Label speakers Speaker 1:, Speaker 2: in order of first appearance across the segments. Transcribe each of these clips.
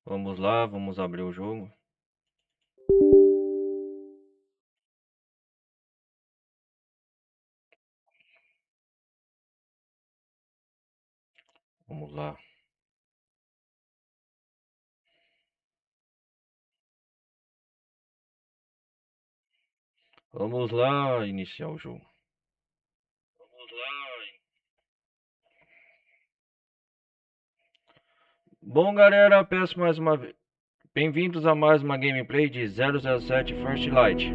Speaker 1: Vamos lá, vamos abrir o jogo. Vamos lá. Vamos lá iniciar o jogo. Bom, galera, peço mais uma vez. Bem-vindos a mais uma gameplay de 007 First Light.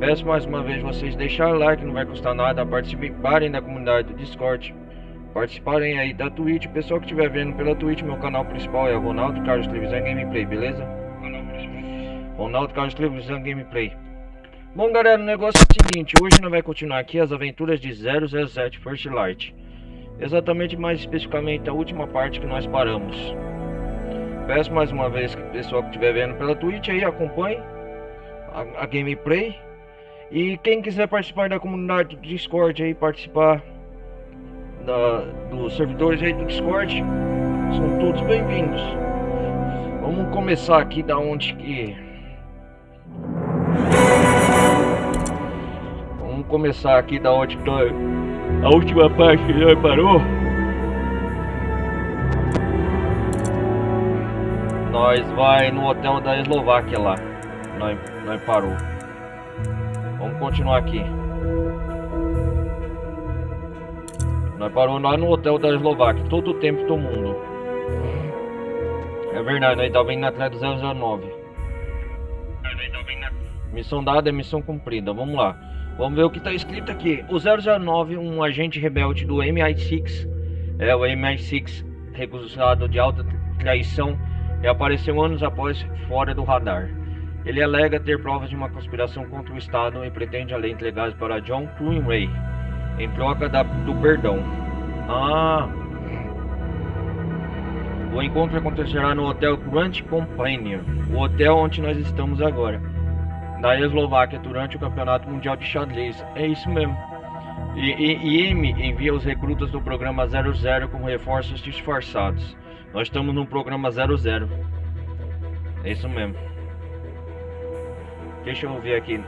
Speaker 1: Peço mais uma vez vocês deixarem like, não vai custar nada, participarem da comunidade do Discord, participarem aí da Twitch. O pessoal que estiver vendo pela Twitch, meu canal principal é Ronaldo Carlos Televisão Gameplay, beleza? Ronaldo Carlos Televisão Gameplay. Bom, galera, o negócio é o seguinte, hoje nós vamos continuar aqui as aventuras de 007 First Light. Exatamente, mais especificamente, a última parte que nós paramos. Peço mais uma vez que o pessoal que estiver vendo pela Twitch aí acompanhe a gameplay. E quem quiser participar da comunidade do Discord aí, participar dos servidores aí do Discord, são todos bem-vindos. Vamos começar aqui da onde que... Vamos começar aqui da onde que a última parte que nós parou. Nós vai no hotel da Eslováquia lá. Nós parou. Vamos continuar aqui. Nós parou lá no hotel da Eslováquia. Todo o tempo do mundo. É verdade, nós estávamos indo atrás do 009. Missão dada é missão cumprida. Vamos lá. Vamos ver o que está escrito aqui. O 009, um agente rebelde do MI6. É o MI6 recusado de alta traição. Reapareceu anos após fora do radar. Ele alega ter provas de uma conspiração contra o Estado e pretende a lei entregada para John Greenway em troca do perdão. O encontro acontecerá no Hotel Grand Companion, o hotel onde nós estamos agora, na Eslováquia, durante o Campeonato Mundial de Xadrez. É isso mesmo. E M envia os recrutas do programa 00 como reforços disfarçados. Nós estamos no programa 00. É isso mesmo. Deixa eu ver aqui.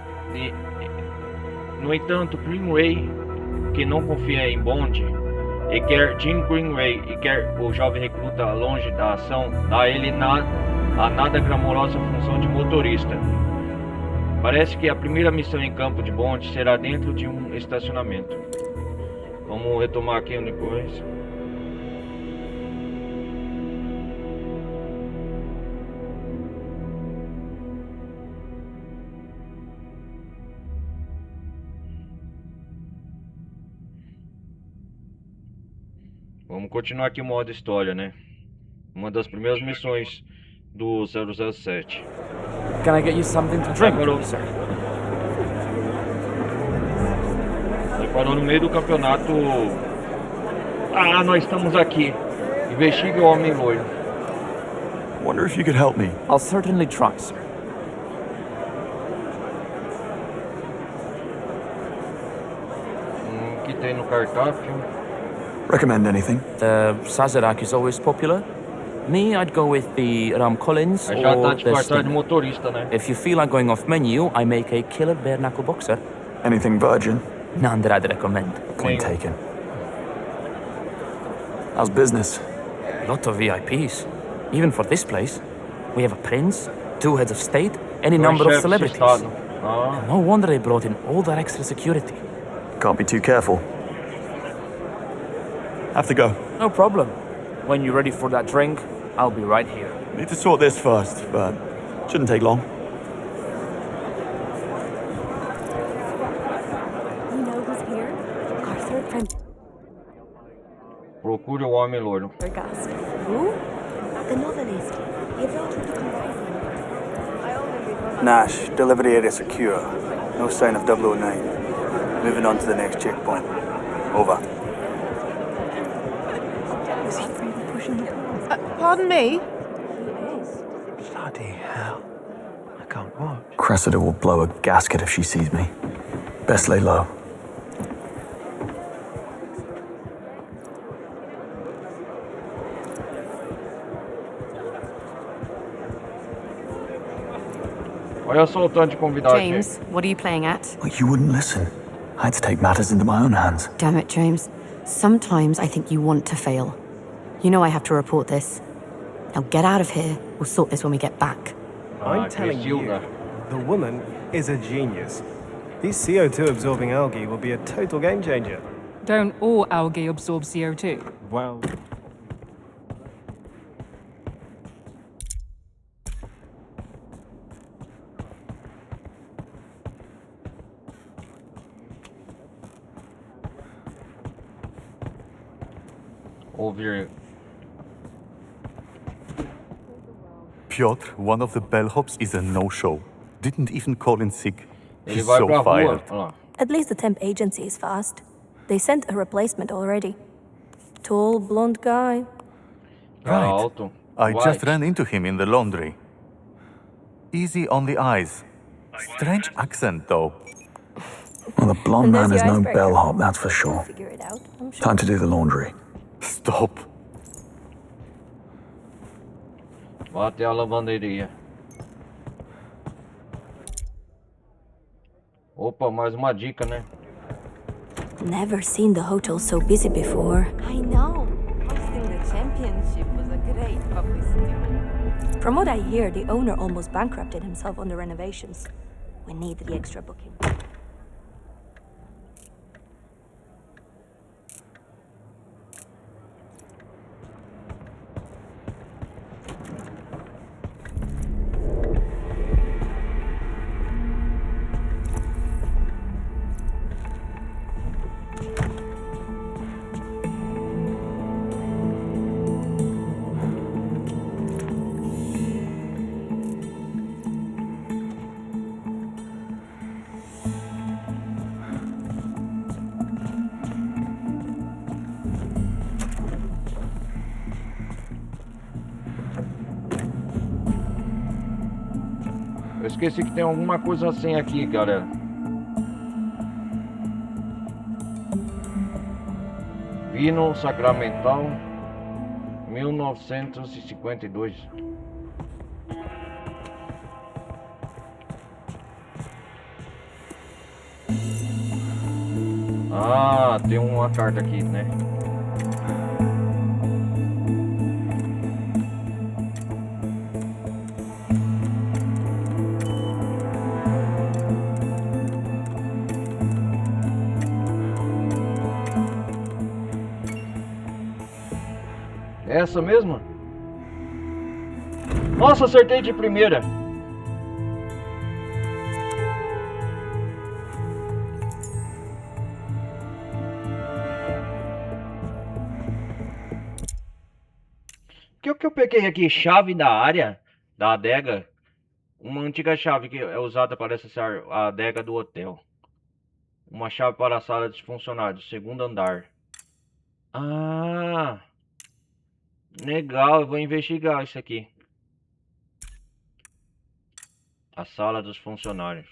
Speaker 1: No entanto, Greenway, que não confia em Bond e quer Jim Greenway e quer o jovem recruta longe da ação, dá a ele a nada glamourosa função de motorista. Parece que a primeira missão em campo de Bond será dentro de um estacionamento. Vamos retomar aqui depois. Vamos continuar aqui o modo história, né? Uma das primeiras missões do 007.
Speaker 2: Can I get you something to drink, sir?
Speaker 1: Ele parou no meio do campeonato. Nós estamos aqui. Investigue o homem loiro.
Speaker 3: Wonder if you could help me.
Speaker 2: I'll certainly try, sir.
Speaker 1: O que tem no Carpathian?
Speaker 3: Recommend anything?
Speaker 2: The Sazerac is always popular. Me, I'd go with the Ram Collins
Speaker 1: Já tá
Speaker 2: or
Speaker 1: de
Speaker 2: the
Speaker 1: cartaz de
Speaker 2: Sting.
Speaker 1: motorista, né?
Speaker 2: If you feel like going off menu, I make a killer bare knuckle boxer.
Speaker 3: Anything virgin?
Speaker 2: None that I'd recommend.
Speaker 3: Point taken. How's business?
Speaker 2: Lot of VIPs. Even for this place. We have a prince, 2 heads of state, any number of celebrities. No wonder they brought in all that extra security.
Speaker 3: Can't be too careful. Have to go.
Speaker 2: No problem. When you're ready for that drink, I'll be right here.
Speaker 3: Need to sort this first, but shouldn't take long.
Speaker 4: You know who's here? Our third friend,
Speaker 1: Procure o homem loiro.
Speaker 4: Perigos. Who? The novelist. He wrote with the Carpathian.
Speaker 5: Nash, delivery area secure. No sign of 009. Moving on to the next checkpoint. Over.
Speaker 4: Is he really pushing the buttons?
Speaker 6: Pardon me?
Speaker 4: He is.
Speaker 5: Bloody hell. I can't watch.
Speaker 3: Cressida will blow a gasket if she sees me. Best lay low.
Speaker 1: Olha só o tanto de convidado aqui.
Speaker 6: James, what are you playing at?
Speaker 3: Well, you wouldn't listen. I had to take matters into my own hands.
Speaker 6: Damn it, James. Sometimes I think you want to fail. You know I have to report this. Now get out of here. We'll sort this when we get back.
Speaker 7: I'm telling you, the woman is a genius. These CO2 absorbing algae will be a total game changer.
Speaker 8: Don't all algae absorb CO2?
Speaker 7: Well...
Speaker 1: Ouvir.
Speaker 9: Piotr, one of the bellhops, is a no-show. Didn't even call in sick.
Speaker 1: Ele
Speaker 9: He's
Speaker 1: vai
Speaker 9: so
Speaker 1: pra rua.
Speaker 9: fired.
Speaker 1: Olha lá.
Speaker 4: At least the temp agency is fast. They sent a replacement already. Tall, blonde guy.
Speaker 9: Right.
Speaker 1: Alto.
Speaker 9: I
Speaker 1: White.
Speaker 9: just ran into him in the laundry. Easy on the eyes. Strange accent, though.
Speaker 3: Well, the blonde
Speaker 4: And
Speaker 3: man
Speaker 4: there's
Speaker 3: is
Speaker 4: your
Speaker 3: no
Speaker 4: icebreaker.
Speaker 3: bellhop, that's for sure.
Speaker 4: Figure it out, I'm sure.
Speaker 3: Time to do the laundry.
Speaker 9: Stop.
Speaker 1: Vá até a lavanderia. Opa, mais uma dica, né?
Speaker 4: Never seen the hotel so busy before.
Speaker 10: I know. Hosting the championship was a great publicity.
Speaker 4: From what I hear, the owner almost bankrupted himself on the renovations. We need the extra booking.
Speaker 1: Eu esqueci que tem alguma coisa assim aqui, galera. Vino Sacramental 1952. Ah, tem uma carta aqui, né? Essa mesma? Nossa, acertei de primeira. O que eu peguei aqui? Chave da área da adega. Uma antiga chave que é usada para acessar a adega do hotel. Uma chave para a sala dos funcionários, segundo andar. Ah... Legal, eu vou investigar isso aqui. A sala dos funcionários.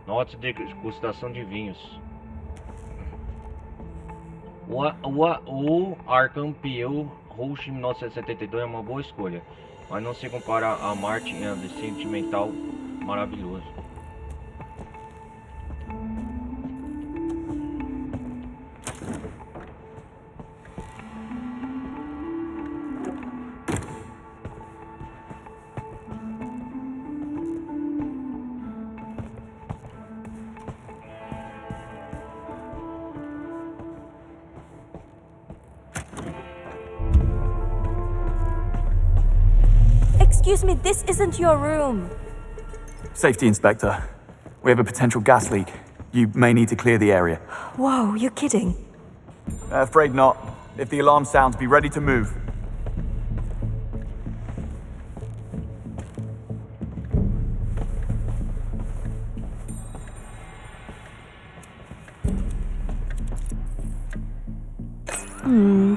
Speaker 1: Notas de degustação de vinhos. O Arcampião Rush 1972 é uma boa escolha, mas não se compara a Marte de sentimental maravilhoso.
Speaker 4: Excuse me, this isn't your room.
Speaker 3: Safety Inspector. We have a potential gas leak. You may need to clear the area.
Speaker 4: Whoa, you're kidding.
Speaker 3: Afraid not. If the alarm sounds, be ready to move.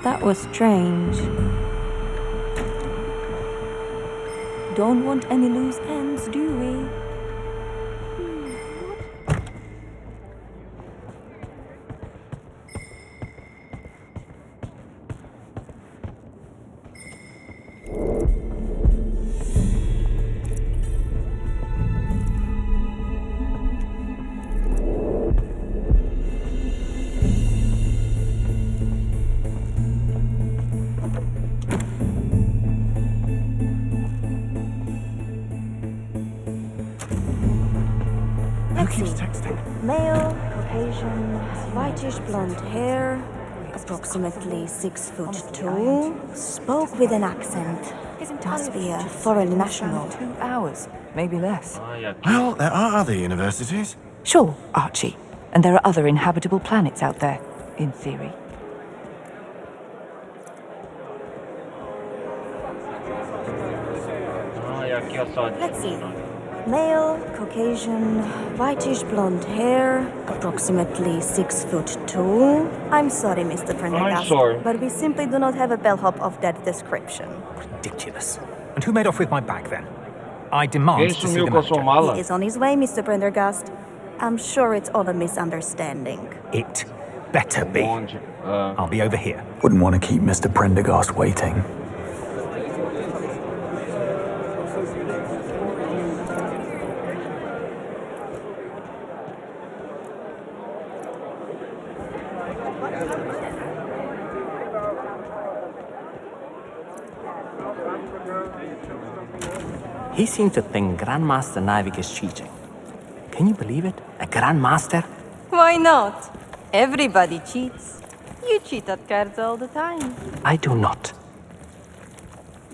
Speaker 4: That was strange. Don't want any loose ends, do we? Let's
Speaker 3: keeps
Speaker 4: see.
Speaker 3: texting?
Speaker 4: Male, Caucasian, whitish blonde hair, approximately 6'2", spoke with an accent. Must be a foreign national.
Speaker 11: 2 hours, maybe less.
Speaker 12: Well, there are other universities.
Speaker 11: Sure, Archie. And there are other inhabitable planets out there, in theory.
Speaker 4: Let's see. Male, Caucasian, whitish blonde hair, approximately 6'2". I'm sorry, Mr. Prendergast, but we simply do not have a bellhop of that description.
Speaker 13: Ridiculous. And who made off with my bag then? I demand to see the manager.
Speaker 4: He is on his way, Mr. Prendergast. I'm sure it's all a misunderstanding.
Speaker 13: It better be. I'll be over here.
Speaker 3: Wouldn't want to keep Mr. Prendergast waiting.
Speaker 14: He seems to think Grandmaster Nivik is cheating. Can you believe it? A Grandmaster?
Speaker 10: Why not? Everybody cheats. You cheat at cards all the time.
Speaker 14: I do not.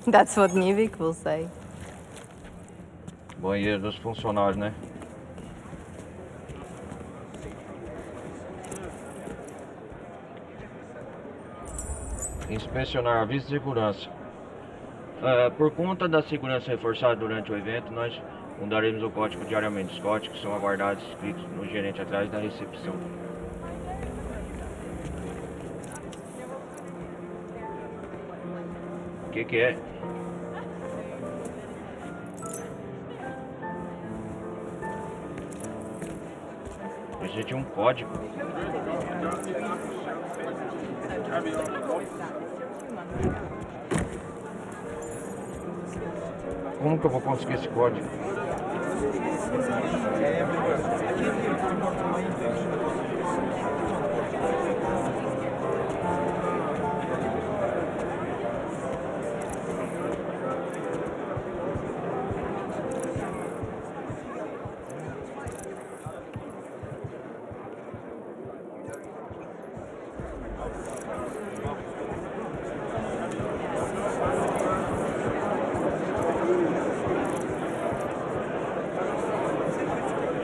Speaker 10: That's what Nivik will say.
Speaker 1: Banheiro dos funcionários, né? Inspecionar aviso de segurança. Por conta da segurança reforçada durante o evento, nós mudaremos o código diariamente. Os códigos são aguardados escritos no gerente atrás da recepção. O que é? Esse tinha um código. Como que eu vou conseguir esse código?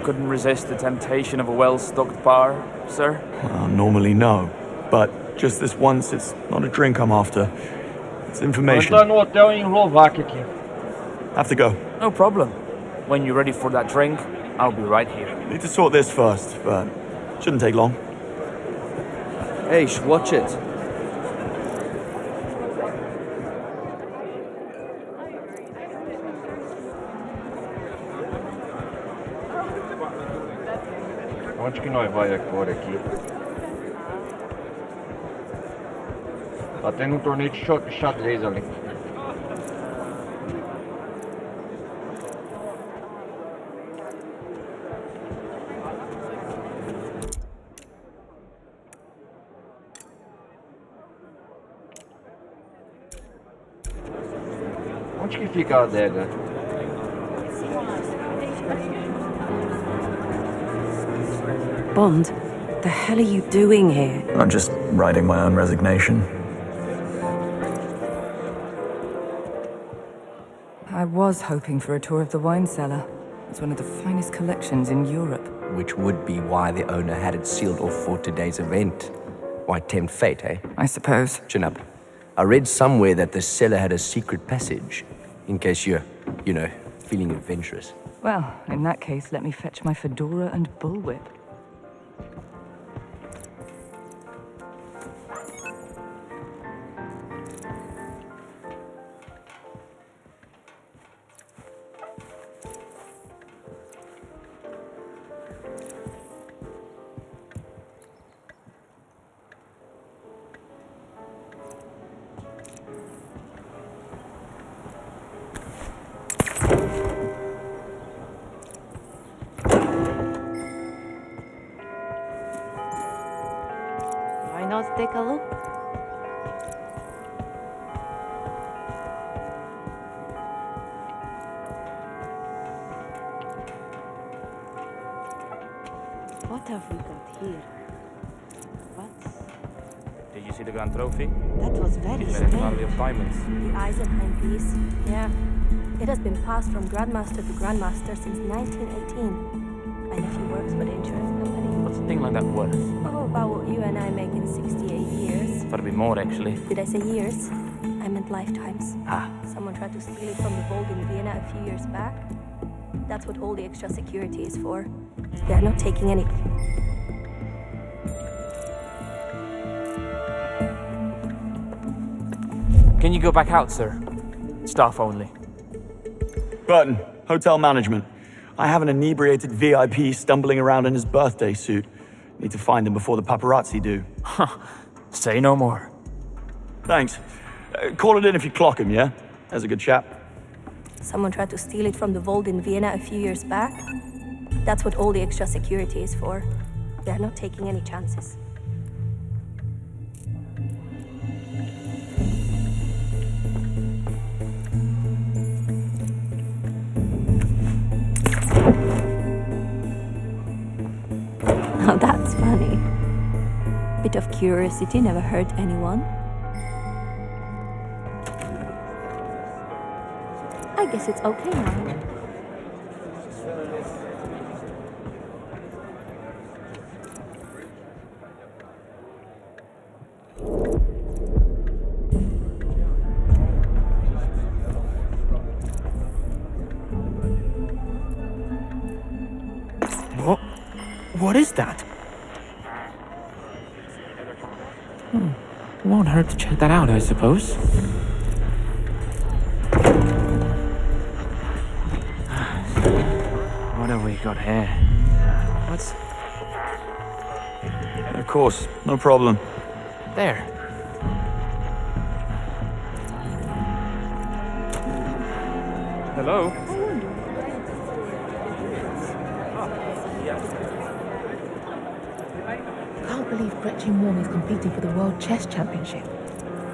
Speaker 2: Couldn't resist the temptation of a well-stocked bar, sir?
Speaker 3: Normally no, but just this once, it's not a drink I'm after. It's information.
Speaker 1: Eu tô no hotel em Eslováquia aqui.
Speaker 3: Have to go.
Speaker 2: No problem. When you're ready for that drink, I'll be right here.
Speaker 3: Need to sort this first, but shouldn't take long.
Speaker 15: Hey, watch it.
Speaker 1: Onde que nós vai agora aqui? Tá tendo um torneio de xadrez ali. Onde que fica a adega?
Speaker 11: Bond, the hell are you doing here?
Speaker 3: I'm just writing my own resignation.
Speaker 11: I was hoping for a tour of the wine cellar. It's one of the finest collections in Europe.
Speaker 15: Which would be why the owner had it sealed off for today's event. Why tempt fate, eh?
Speaker 11: I suppose.
Speaker 15: Chin up. I read somewhere that the cellar had a secret passage, in case you're, feeling adventurous.
Speaker 11: Well, in that case, let me fetch my fedora and bullwhip.
Speaker 10: Why not take a look?
Speaker 4: What have we got here? What?
Speaker 2: Did you see the Grand Trophy?
Speaker 4: That was very
Speaker 2: It's
Speaker 4: strange.
Speaker 2: made entirely of diamonds.
Speaker 4: The Eisenheim piece. Yeah. It has been passed from Grandmaster to Grandmaster since 1918. My nephew works for the insurance company.
Speaker 2: What's a thing like that worth?
Speaker 4: Oh, about what you and I make in 68 years.
Speaker 2: Thought it'd be more, actually.
Speaker 4: Did I say years? I meant lifetimes.
Speaker 2: Ah.
Speaker 4: Someone tried to steal it from the vault in Vienna a few years back. That's what all the extra security is for. They're not taking any...
Speaker 2: Can you go back out, sir? Staff only.
Speaker 3: Burton, hotel management. I have an inebriated VIP stumbling around in his birthday suit. Need to find him before the paparazzi do.
Speaker 2: Say no more.
Speaker 3: Thanks. Call it in if you clock him, yeah? That's a good chap.
Speaker 4: Someone tried to steal it from the vault in Vienna a few years back. That's what all the extra security is for. They're not taking any chances. Now that's funny. Bit of curiosity never hurt anyone. I guess it's okay now.
Speaker 2: What is that? Won't hurt to check that out, I suppose. What have we got here? What's...
Speaker 3: Of course, no problem.
Speaker 2: There. Hello?
Speaker 16: Can't believe Gretchen Warren is competing for the World Chess Championship.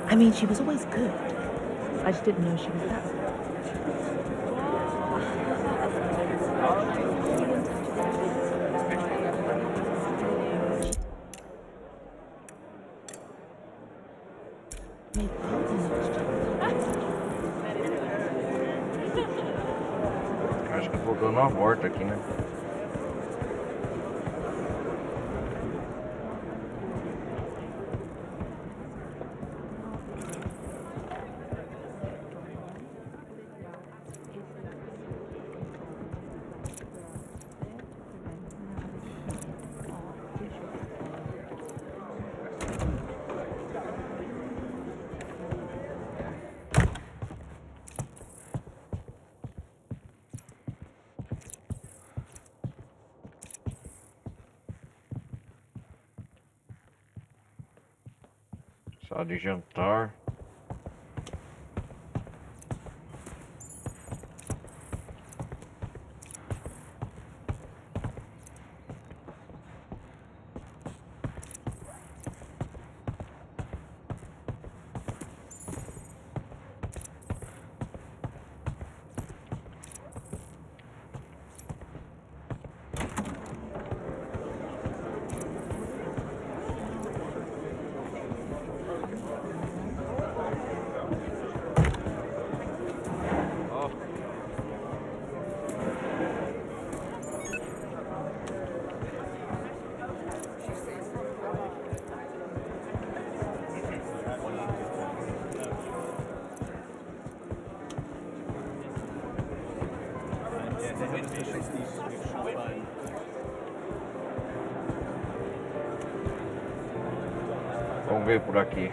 Speaker 16: I mean, she was always good. I just didn't know she was that good.
Speaker 1: Acho que eu tô dando uma volta aqui, né? Sala de jantar. Vamos ver por aqui.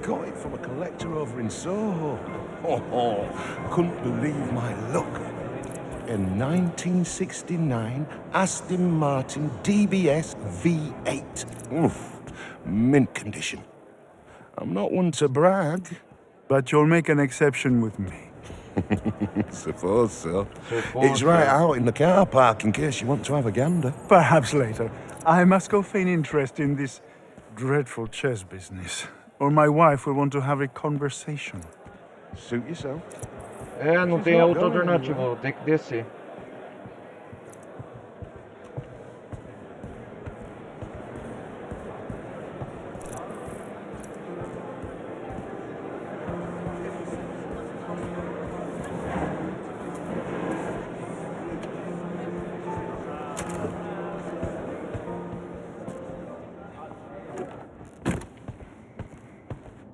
Speaker 12: Got it from a collector over in Soho. Oh, couldn't believe my luck. A 1969 Aston Martin DBS V8. Oof, mint condition. I'm not one to brag.
Speaker 17: But you'll make an exception with me.
Speaker 12: Suppose so. It's right out in the car park in case you want to have a gander.
Speaker 17: Perhaps later. I must go feign interest in this dreadful chess business. or my wife will want to have a conversation.
Speaker 12: Suit yourself.
Speaker 1: É, não tem outra alternativa, vou ter que descer.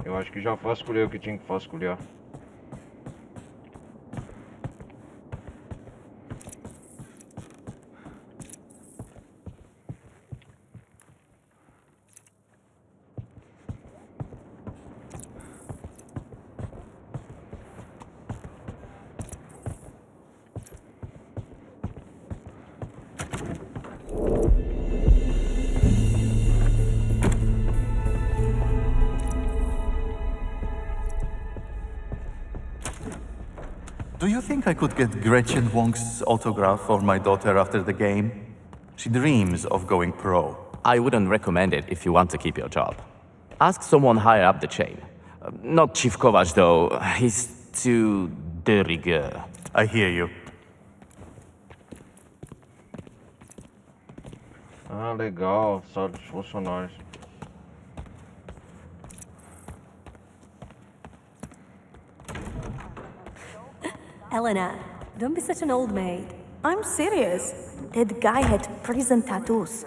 Speaker 1: Eu acho que já vasculhei o que tinha que vasculhar.
Speaker 9: Do you think I could get Gretchen Wong's autograph for my daughter after the game? She dreams of going pro.
Speaker 14: I wouldn't recommend it if you want to keep your job. Ask someone higher up the chain. Not Chief Kovac, though. He's too de rigueur.
Speaker 9: I hear you.
Speaker 1: Ah, legal. Sala dos funcionários.
Speaker 4: Elena, don't be such an old maid. I'm serious. That guy had prison tattoos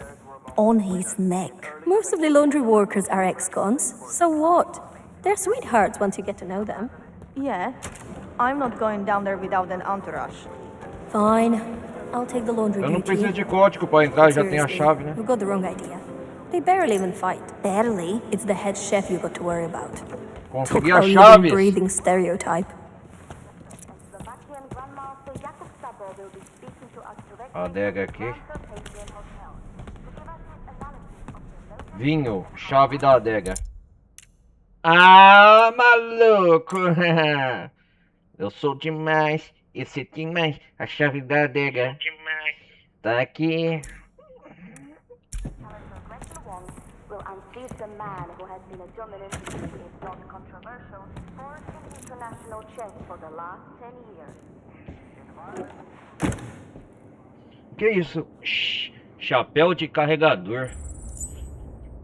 Speaker 4: on his neck. Most of the laundry workers are ex-cons, so what? They're sweethearts once you get to know them.
Speaker 10: Yeah, I'm not going down there without an entourage.
Speaker 4: Fine, I'll take the laundry
Speaker 1: Eu não
Speaker 4: duty.
Speaker 1: preciso de código para entrar, já tem a chave, né?
Speaker 4: You got the wrong idea. They barely even fight. Barely? It's the head chef you got to worry about.
Speaker 1: Consegui a
Speaker 4: Our
Speaker 1: chaves.
Speaker 4: living, breathing stereotype.
Speaker 1: A adega aqui. Vinho, chave da adega. Ah, maluco! Eu sou demais. Esse é demais. A chave da adega. Tá aqui. Que isso? Chapéu de carregador.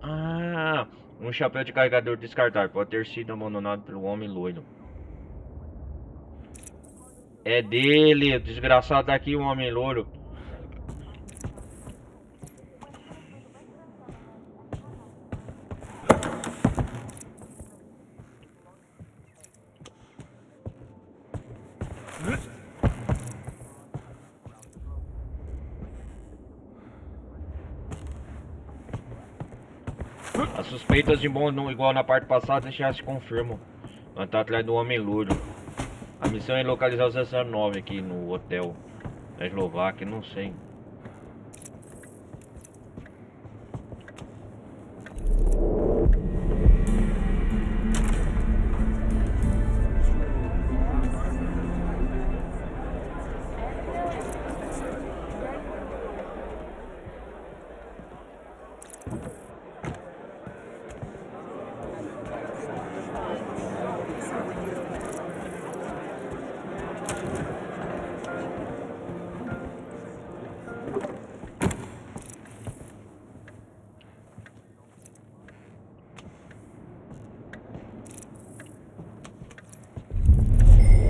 Speaker 1: Ah, um chapéu de carregador descartável pode ter sido abandonado pelo homem loiro. É dele, o desgraçado tá aqui, o homem loiro. As suspeitas de bom, igual na parte passada, já se confirmam. Nós tá atrás do homem louro. A missão é localizar o 009 aqui no hotel da Eslováquia, não sei.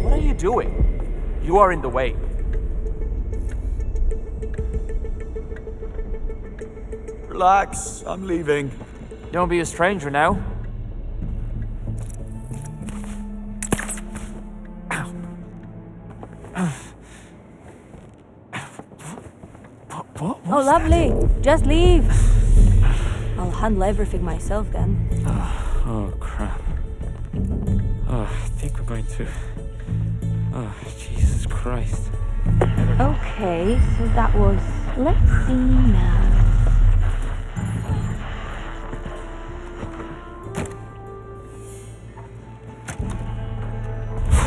Speaker 14: What are you doing? You are in the way.
Speaker 3: Relax, I'm leaving.
Speaker 14: Don't be a stranger now.
Speaker 4: Oh, lovely. Just leave. I'll handle everything myself then.
Speaker 2: Oh, crap. Oh, I think we're going to... Oh, Jesus Christ.
Speaker 4: Okay, so that was... Let's see now.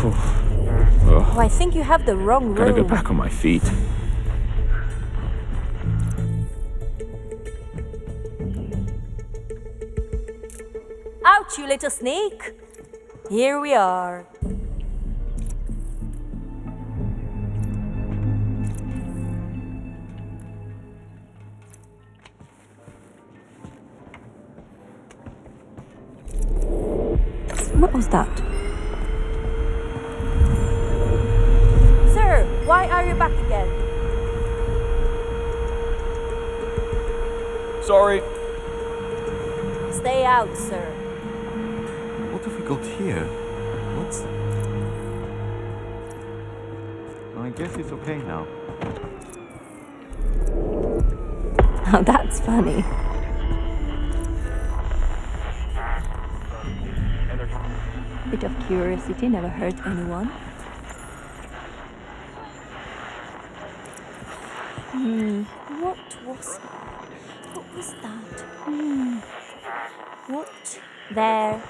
Speaker 4: Oh, I think you have the wrong room.
Speaker 2: Gotta get back on my feet.
Speaker 4: Out out, you little sneak! Here we are. What was that? Sir, why are you back again?
Speaker 3: Sorry.
Speaker 4: Stay out, sir.
Speaker 9: What have we got here? What's... I guess it's okay now.
Speaker 4: Oh, that's funny. Bit of curiosity never hurt anyone. What was that? What? There.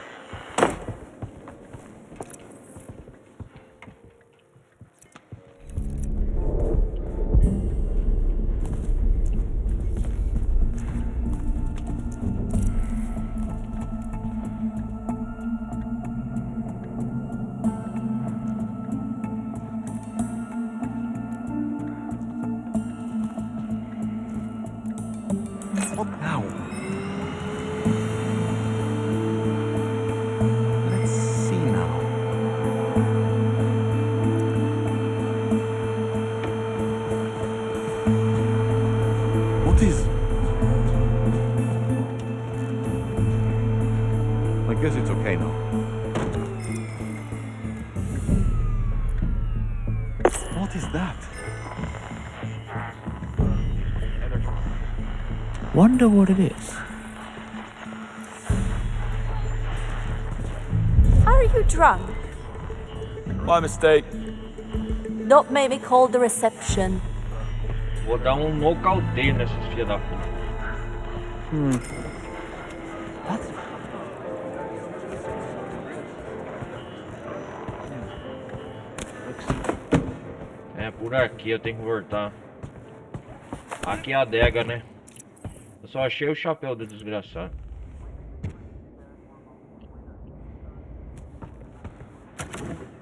Speaker 9: What now? Let's see now. What is... I guess it's okay now. What is that?
Speaker 15: Wonder what it is.
Speaker 4: Are you drunk?
Speaker 3: My mistake.
Speaker 4: Don't make me call the reception.
Speaker 1: Vou dar nocauteio nesses filha da puta. É por aqui, eu tenho que voltar. Aqui é a adega, né? Eu só achei o chapéu do desgraçado.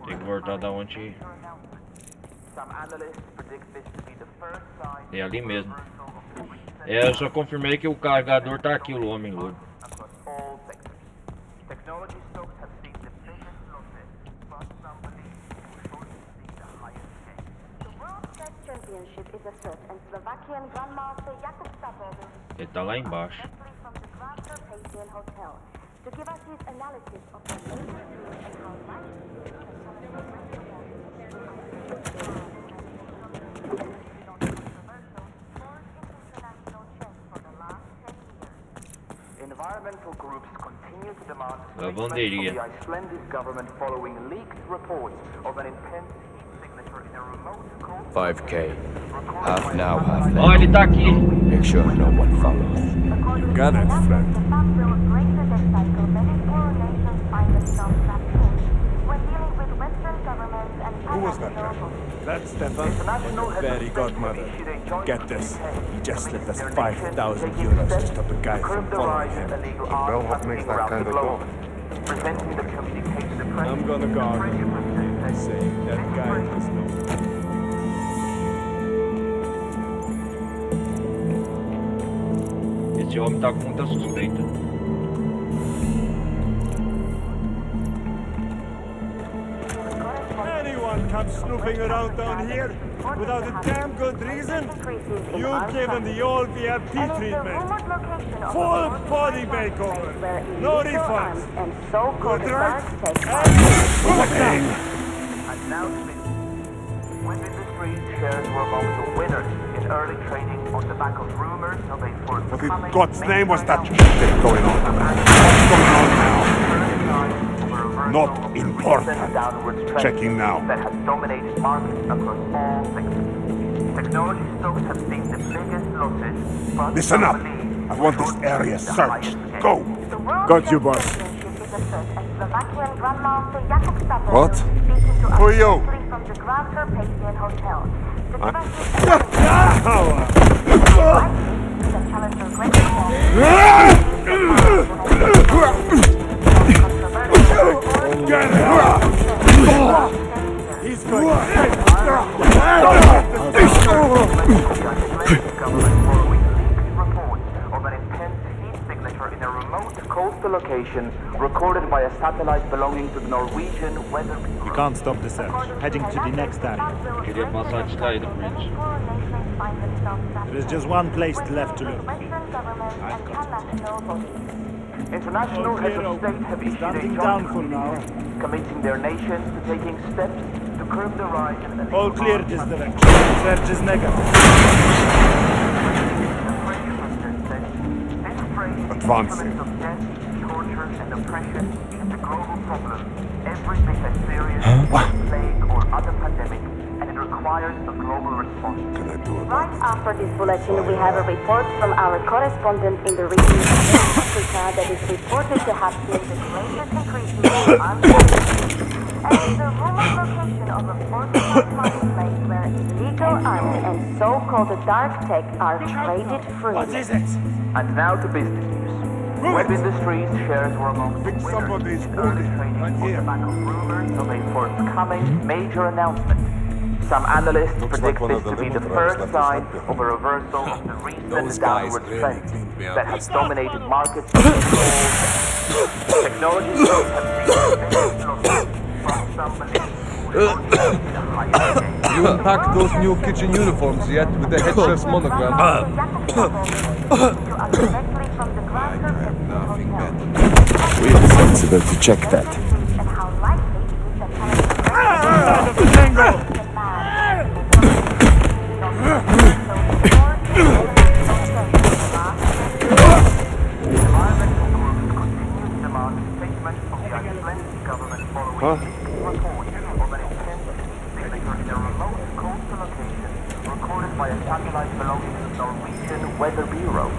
Speaker 1: Tem que voltar da onde... É ali mesmo. É, eu só confirmei que o carregador tá aqui, o homem louro. Ele tá lá embaixo.
Speaker 18: Environmental groups continue to demand
Speaker 1: Lavanderia.
Speaker 18: the Icelandic government following leaked reports of an intense heat signature in a remote coast.
Speaker 15: 5K. Half now, half
Speaker 1: Oh,
Speaker 15: later.
Speaker 1: ele tá aqui.
Speaker 15: Make sure no one follows.
Speaker 7: You got it, friend. Who was that guy? That's Stefan, and your fairy godmother. Get this. He just slipped us 5,000 euros to stop a guy from following him.
Speaker 12: Well, what makes that kind of talk?
Speaker 7: I'm gonna guard him. Say, that guy has no...
Speaker 1: Esse homem tá com muita suspeita.
Speaker 7: Anyone come snooping around down here without a damn good reason? You give him the old VIP treatment. Full body makeover. No refunds. Good right?
Speaker 18: And now Women in the Street shares were among the winners in early trading on the back of rumors of a
Speaker 12: What in God's name was that shit going on? What's going on now? Not important. Checking now.
Speaker 18: That has dominated markets across all sectors. Technology stocks have seen the biggest losses.
Speaker 12: Listen up. I want this area searched. Go.
Speaker 7: Got you, boss.
Speaker 12: What? Who are you?
Speaker 18: coastal location recorded by a satellite belonging to the Norwegian Weather Bureau.
Speaker 7: You can't stop the search. Heading to the next area.
Speaker 1: Queria passar de saída, Bridge.
Speaker 7: There's just one place left to look. I've got it.
Speaker 18: International heads of state have issued a joint decree committing their nations to taking steps to curb the rise in the
Speaker 7: all clear this direction. Search is negative.
Speaker 12: Advancing.
Speaker 18: Of death, torture, and oppression is a global problem, every bit as serious as a plague or other pandemic, and it requires a global response.
Speaker 4: Right after this bulletin, we have a report from our correspondent in the region of Africa that is reported to have seen the greatest increase in armed and the rumored location of a fortified marketplace where illegal arms and so-called dark tech are traded freely.
Speaker 7: What is it?
Speaker 18: And now to business news. Web Industries shares were among the winners in early trading on the back of rumors of a forthcoming major announcement. Some analysts predict this to be the first sign of a reversal of the recent downward trend that has dominated markets for years. Technology stocks have seen from some
Speaker 19: You unpacked those new kitchen uniforms yet with the head chef's monogram?
Speaker 15: Really sensible to check that.
Speaker 19: Huh?
Speaker 18: By a satellite belonging to the Norwegian Weather Bureau.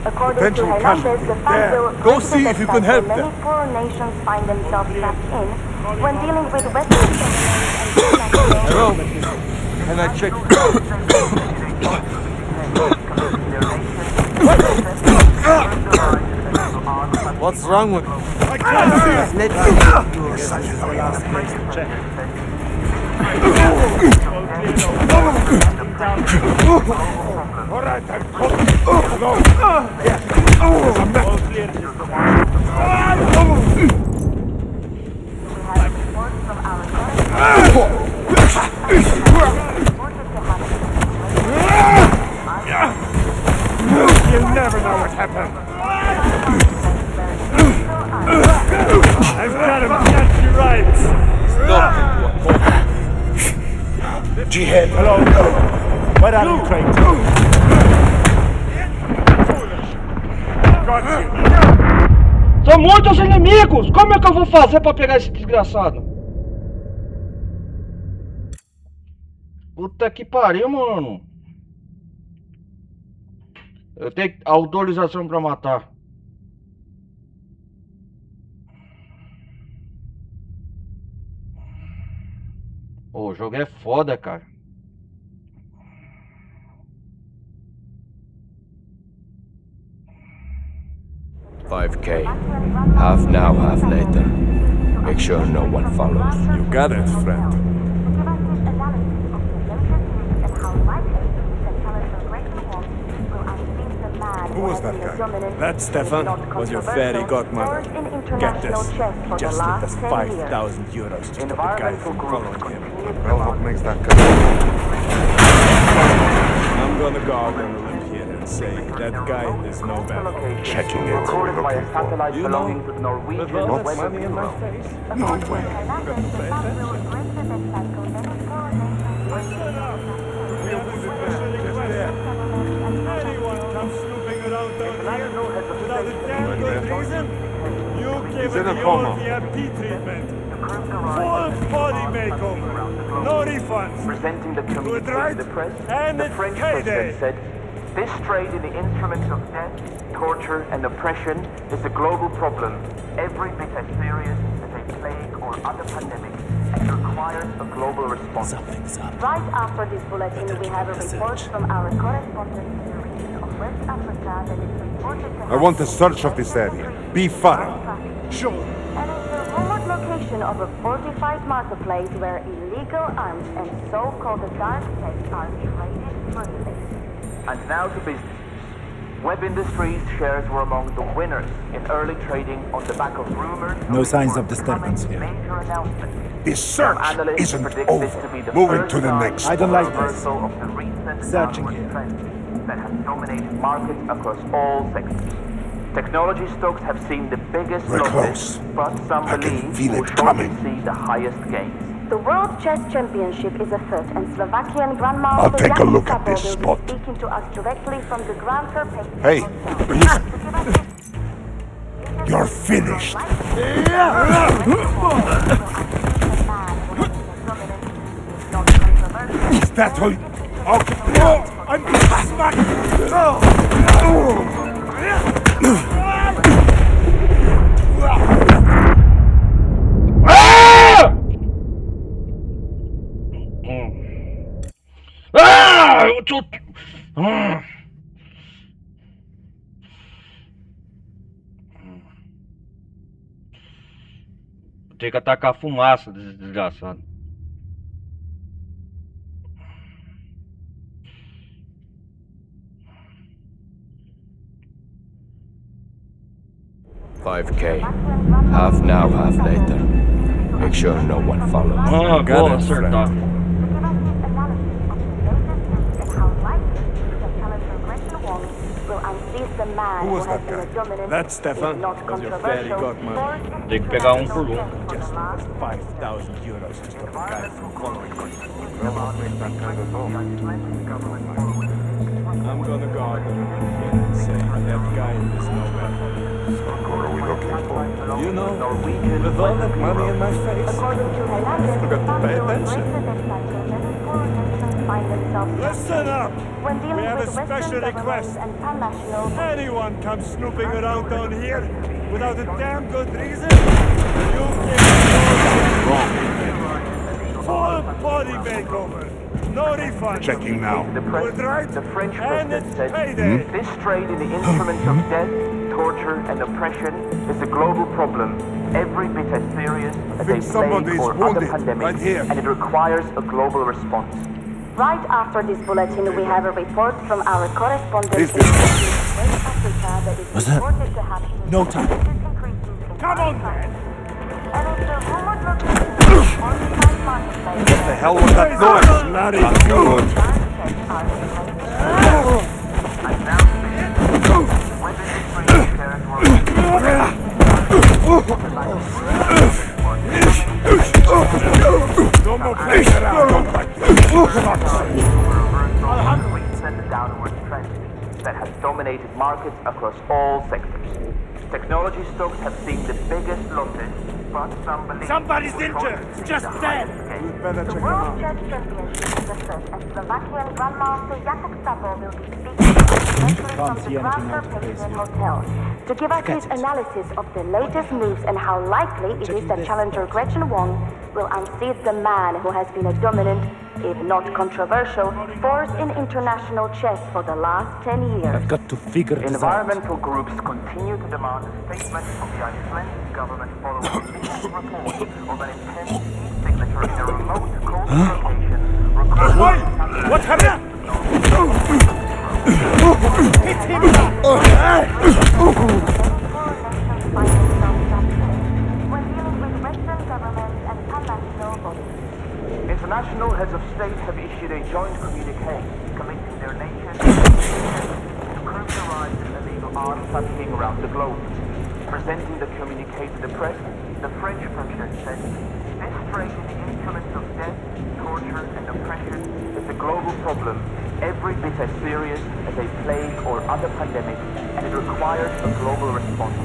Speaker 4: According to Hernandez, the fact
Speaker 19: Go see if you can help
Speaker 4: many
Speaker 19: them.
Speaker 4: foreign nations find themselves trapped in when dealing with Western
Speaker 19: Hello? Can I check? What's wrong with you?
Speaker 7: I can't see it. Let's see. This is the last place to check.
Speaker 12: All right, I'm coming. Go. I'm not.
Speaker 7: All clear.
Speaker 12: You'll never know what happened.
Speaker 7: I've got him. Get you right.
Speaker 12: Jihad.
Speaker 7: Hello. Where are you, Craig?
Speaker 12: Got you.
Speaker 1: São muitos inimigos! Como é que eu vou fazer pra pegar esse desgraçado? Puta que pariu, mano. Eu tenho autorização pra matar. Pô, o jogo é foda, cara.
Speaker 15: $5K. Half now, half later. Make sure no one follows.
Speaker 12: You got it, friend. Who was that guy?
Speaker 7: That, Stefan, was your fairy godmother. Get this. He just slipped us 5,000 euros to stop the guy from following him.
Speaker 12: Well, what makes that guy?
Speaker 7: I'm gonna go out on a limb here and say that guy is no better.
Speaker 12: Checking it.
Speaker 18: Recorded by a satellite
Speaker 7: You
Speaker 18: belonging
Speaker 7: know,
Speaker 18: to the Norwegian
Speaker 7: not
Speaker 18: Weather
Speaker 7: money in my
Speaker 18: Bureau.
Speaker 7: face.
Speaker 12: No way.
Speaker 7: Got to pay attention.
Speaker 12: Anyone comes snooping around down here without a damn good reason, you give it the old VIP treatment. Full body makeover. No refunds.
Speaker 18: Presenting the communique
Speaker 12: right?
Speaker 18: to the press,
Speaker 12: And
Speaker 18: the
Speaker 12: it's
Speaker 18: French
Speaker 12: payday.
Speaker 18: president said, "This trade in the instruments of death, torture, and oppression is a global problem, every bit as serious as a plague or other pandemic, and requires a global response."
Speaker 19: Something's up.
Speaker 4: Right after this bulletin, we have a report from our correspondent in the region of West Africa that is reported to
Speaker 12: I want a search of this area. Be thorough.
Speaker 4: Sure. And it's the rumored location of a fortified marketplace where illegal arms and so-called dark tech are traded freely.
Speaker 18: And now to business. Web Industries shares were among the winners in early trading on the back of rumors.
Speaker 20: No signs of disturbance here.
Speaker 12: This search isn't over. Moving to the next.
Speaker 20: I don't like this. Searching here.
Speaker 18: That has dominated markets across all sectors. Technology stocks have seen the biggest losses, but some believe will shortly see the highest gains.
Speaker 4: The World Chess Championship is afoot, and Slovakian Grandmaster
Speaker 12: I'll take a look at this spot.
Speaker 4: Speaking to us directly from the Grand Carpathian.
Speaker 12: Hey, you're finished. Is that all? Okay. I'm smacked.
Speaker 1: Eu tô... Tem que atacar a fumaça, desgraçado.
Speaker 15: $5K. Half now, half later. Make sure no one follows.
Speaker 1: Ah, boa, acertar.
Speaker 12: Who was that guy?
Speaker 19: That's Stefan. Was your fairy godmother.
Speaker 1: Tem que pegar um por um.
Speaker 19: Just lost 5,000 euros to stop a guy from following me. I'm gonna guard them and say that guy is no better.
Speaker 12: So what are we looking for?
Speaker 19: You know, with all that money in my face, I forgot to pay attention.
Speaker 7: Listen up! We have a special request. Anyone comes snooping around down here without a damn good reason, you get wrong. Full body makeover. No refund.
Speaker 12: Checking now.
Speaker 7: Good, right?
Speaker 18: The French
Speaker 7: And
Speaker 18: president
Speaker 7: it's
Speaker 18: said
Speaker 7: payday.
Speaker 18: this trade in the instruments of death, torture, and oppression is a global problem, every bit as serious as a plague or other pandemic,
Speaker 12: right here.
Speaker 18: and it requires a global response.
Speaker 4: Right after this bulletin, we have a report from our correspondent in West Africa that is reported to have...
Speaker 20: No time.
Speaker 7: Come on, man!
Speaker 19: What the hell was that noise?
Speaker 12: Not even good.
Speaker 7: No more playing around.
Speaker 18: Recent downward trend that has dominated markets across all sectors. Technology stocks have seen the biggest losses, but some believe...
Speaker 7: Somebody's injured! Just dead!
Speaker 12: We'd better check
Speaker 4: The
Speaker 12: them
Speaker 4: World
Speaker 12: out.
Speaker 4: Chess Championship is afoot, and Slovakian Grandmaster Jakub Sabo will be speaking from the Grand Carpathian Hotel to give us his analysis of the latest moves and how likely it is that challenger Gretchen Wong will unseat the man who has been a dominant, if not controversial, force in international chess for the last 10 years.
Speaker 20: I've got to figure this out.
Speaker 18: Environmental groups continue to demand a statement from the Icelandic government following a leaked report of an intense signature in a remote coastal location.
Speaker 7: What happened? Hit him!
Speaker 18: International heads of state have issued a joint communique committing their nations to curb the rise in illegal arms trafficking around the globe. Presenting the communique to the press, the French president said, "This trade in the instruments of death, torture, and oppression is a global problem, every bit as serious as a plague or other pandemic, and it requires a global response."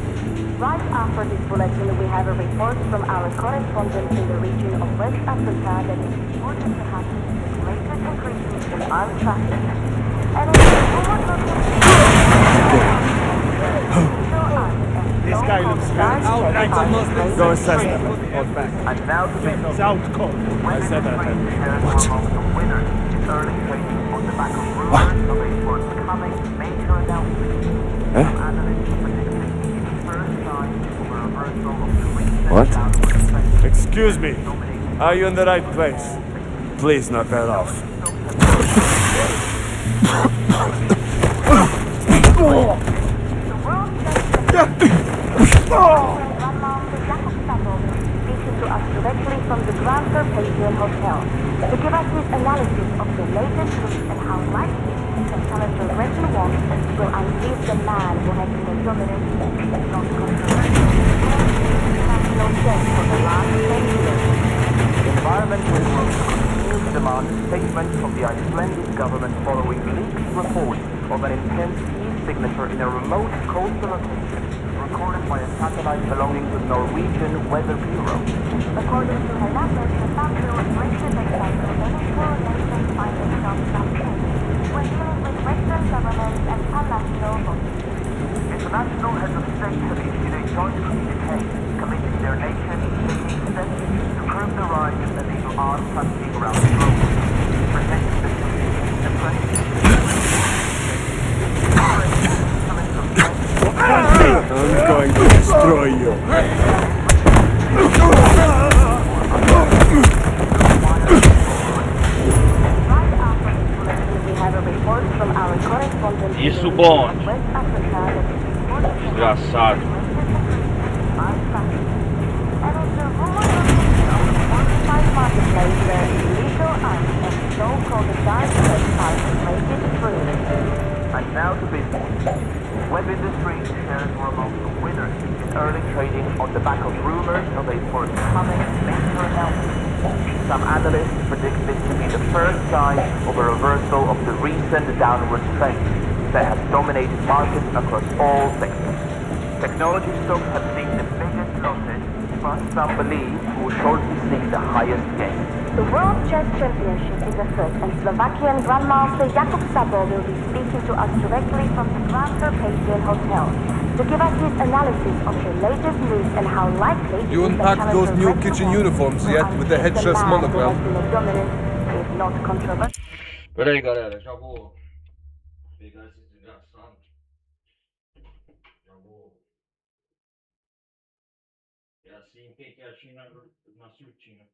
Speaker 4: Right after this bulletin, we have a report from our correspondent in the region of West Africa that is reported to have seen the greatest increases in armed traffic. And
Speaker 7: This guy looks very outright Muslim.
Speaker 19: Go assess them. Hold back.
Speaker 18: And now to the
Speaker 7: South Coast.
Speaker 19: I said that.
Speaker 18: What? Winners in early trading on the back of rumors of a forthcoming major announcement. Analysts predicting the first sign of a reversal of the recent
Speaker 15: What?
Speaker 19: Excuse me. Are you in the right place? Please knock that off.
Speaker 4: To us directly from the Grand Carpathian Hotel to give us his analysis of the latest news and how likely that Senator Gretchen Wong will unleash the man who has been a dominant and non-controversial national chef for the last 10 years.
Speaker 18: Environmental groups continue to demand a statement from the Icelandic government following leaked reports of an intense heat signature in a remote coastal location recorded by a satellite belonging to the Norwegian Weather Bureau.
Speaker 4: According to her numbers, the factor was reached by any correlation findings of some change when dealing with Western governments and pan-national bodies.
Speaker 18: International heads of state have issued a joint communique committing their nations to taking steps to curb the rise of illegal arms trafficking around the globe, presenting the community in the press.
Speaker 12: I'm going to destroy you.
Speaker 1: Isso bonde. Desgraçado.
Speaker 18: And now to business. Web industry shares were among the winners in early trading on the back of rumors of a forthcoming major announcement. Some analysts predict this to be the first sign of a reversal of the recent downward trend that has dominated markets across all sectors. Technology stocks have seen the biggest losses, but some believe we will shortly see the highest gains.
Speaker 4: The World Chess Championship is afoot, and Slovakian Grandmaster Jakub Sabo will be speaking to us directly from the Grand Carpathian Hotel to give us his analysis of the latest news and how likely
Speaker 21: You unpacked those new kitchen uniforms yet with the head chef's monogram?
Speaker 1: Pera aí, galera, já vou pegar esse desgraçado. Já vou. É assim que a China na surtina.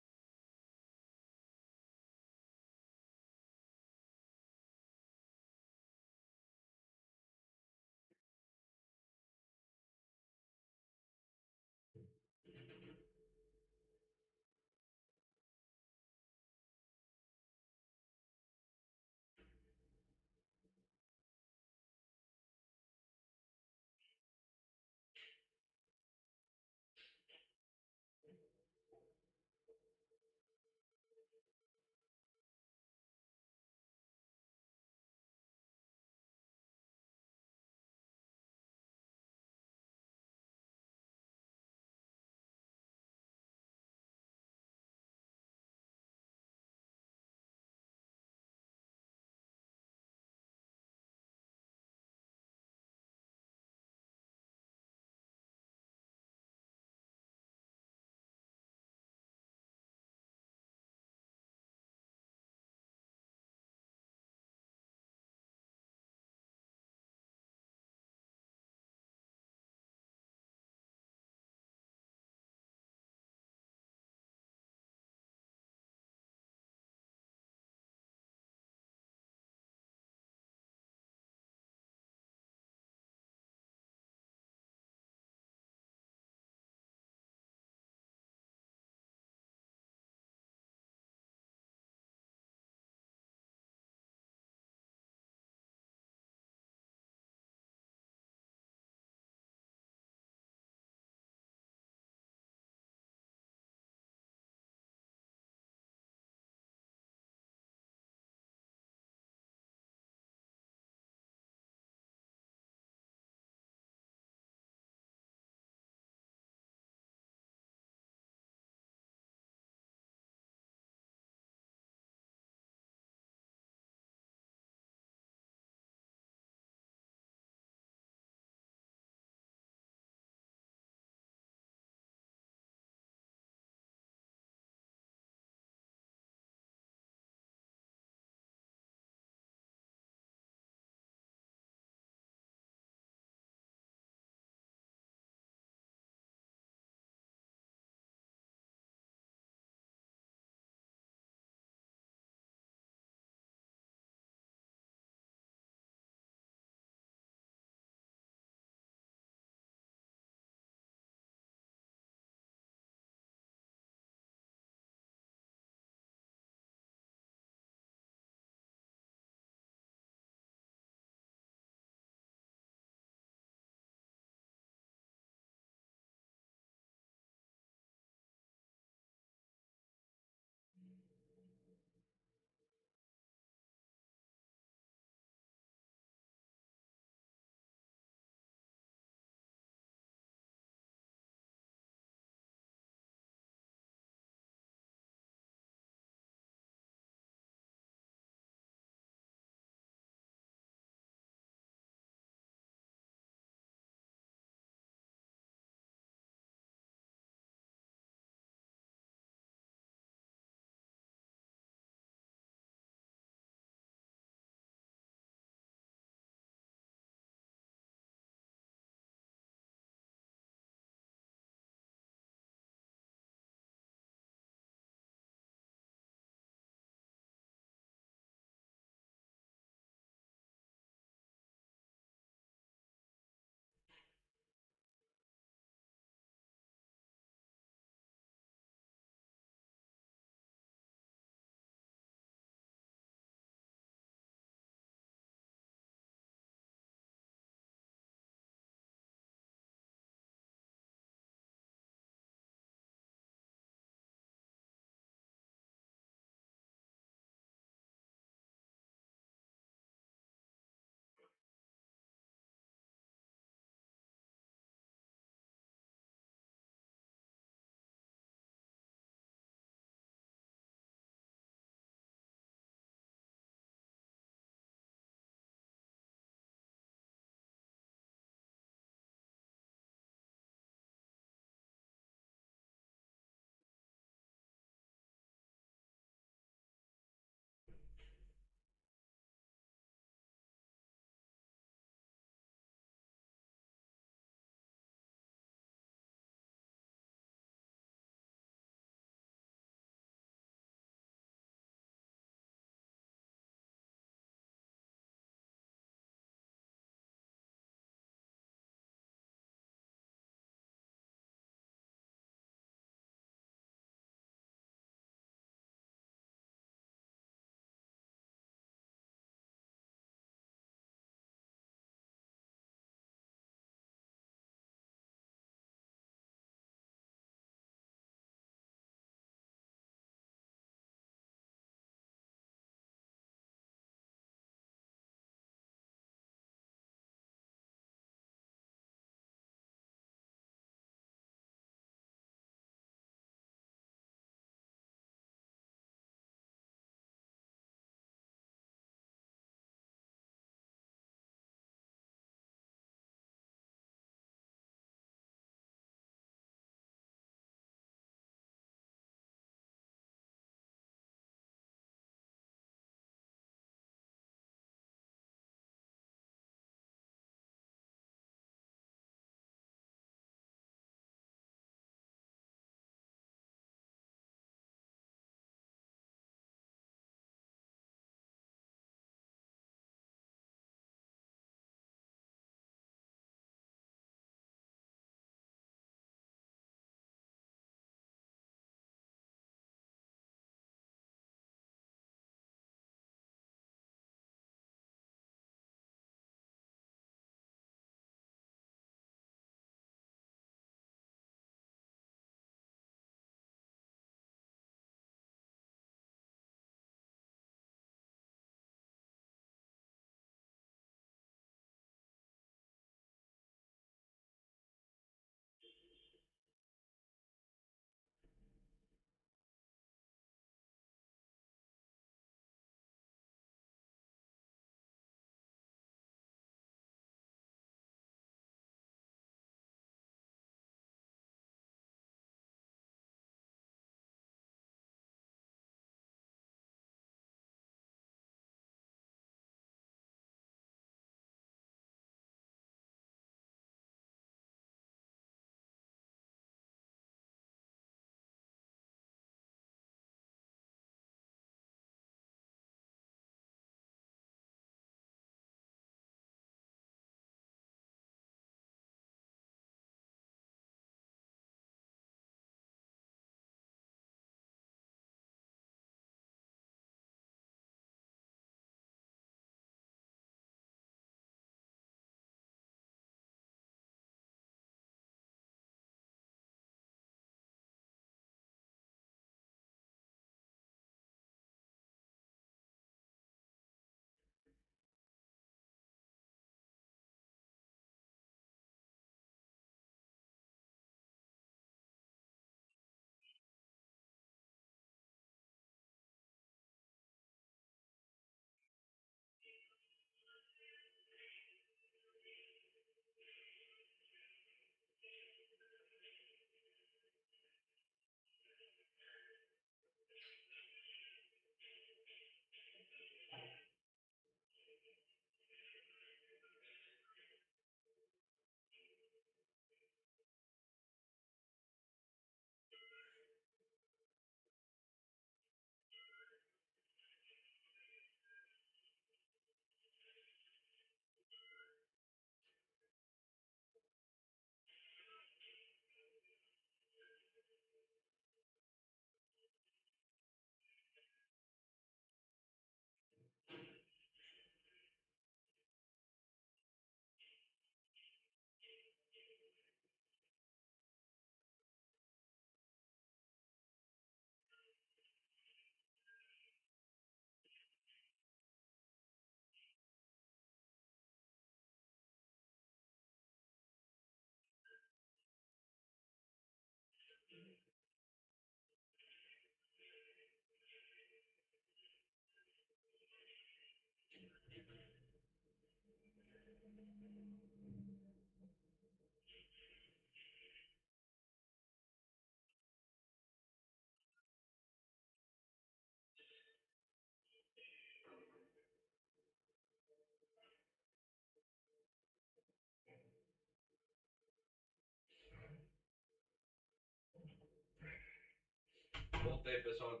Speaker 1: Voltei, pessoal.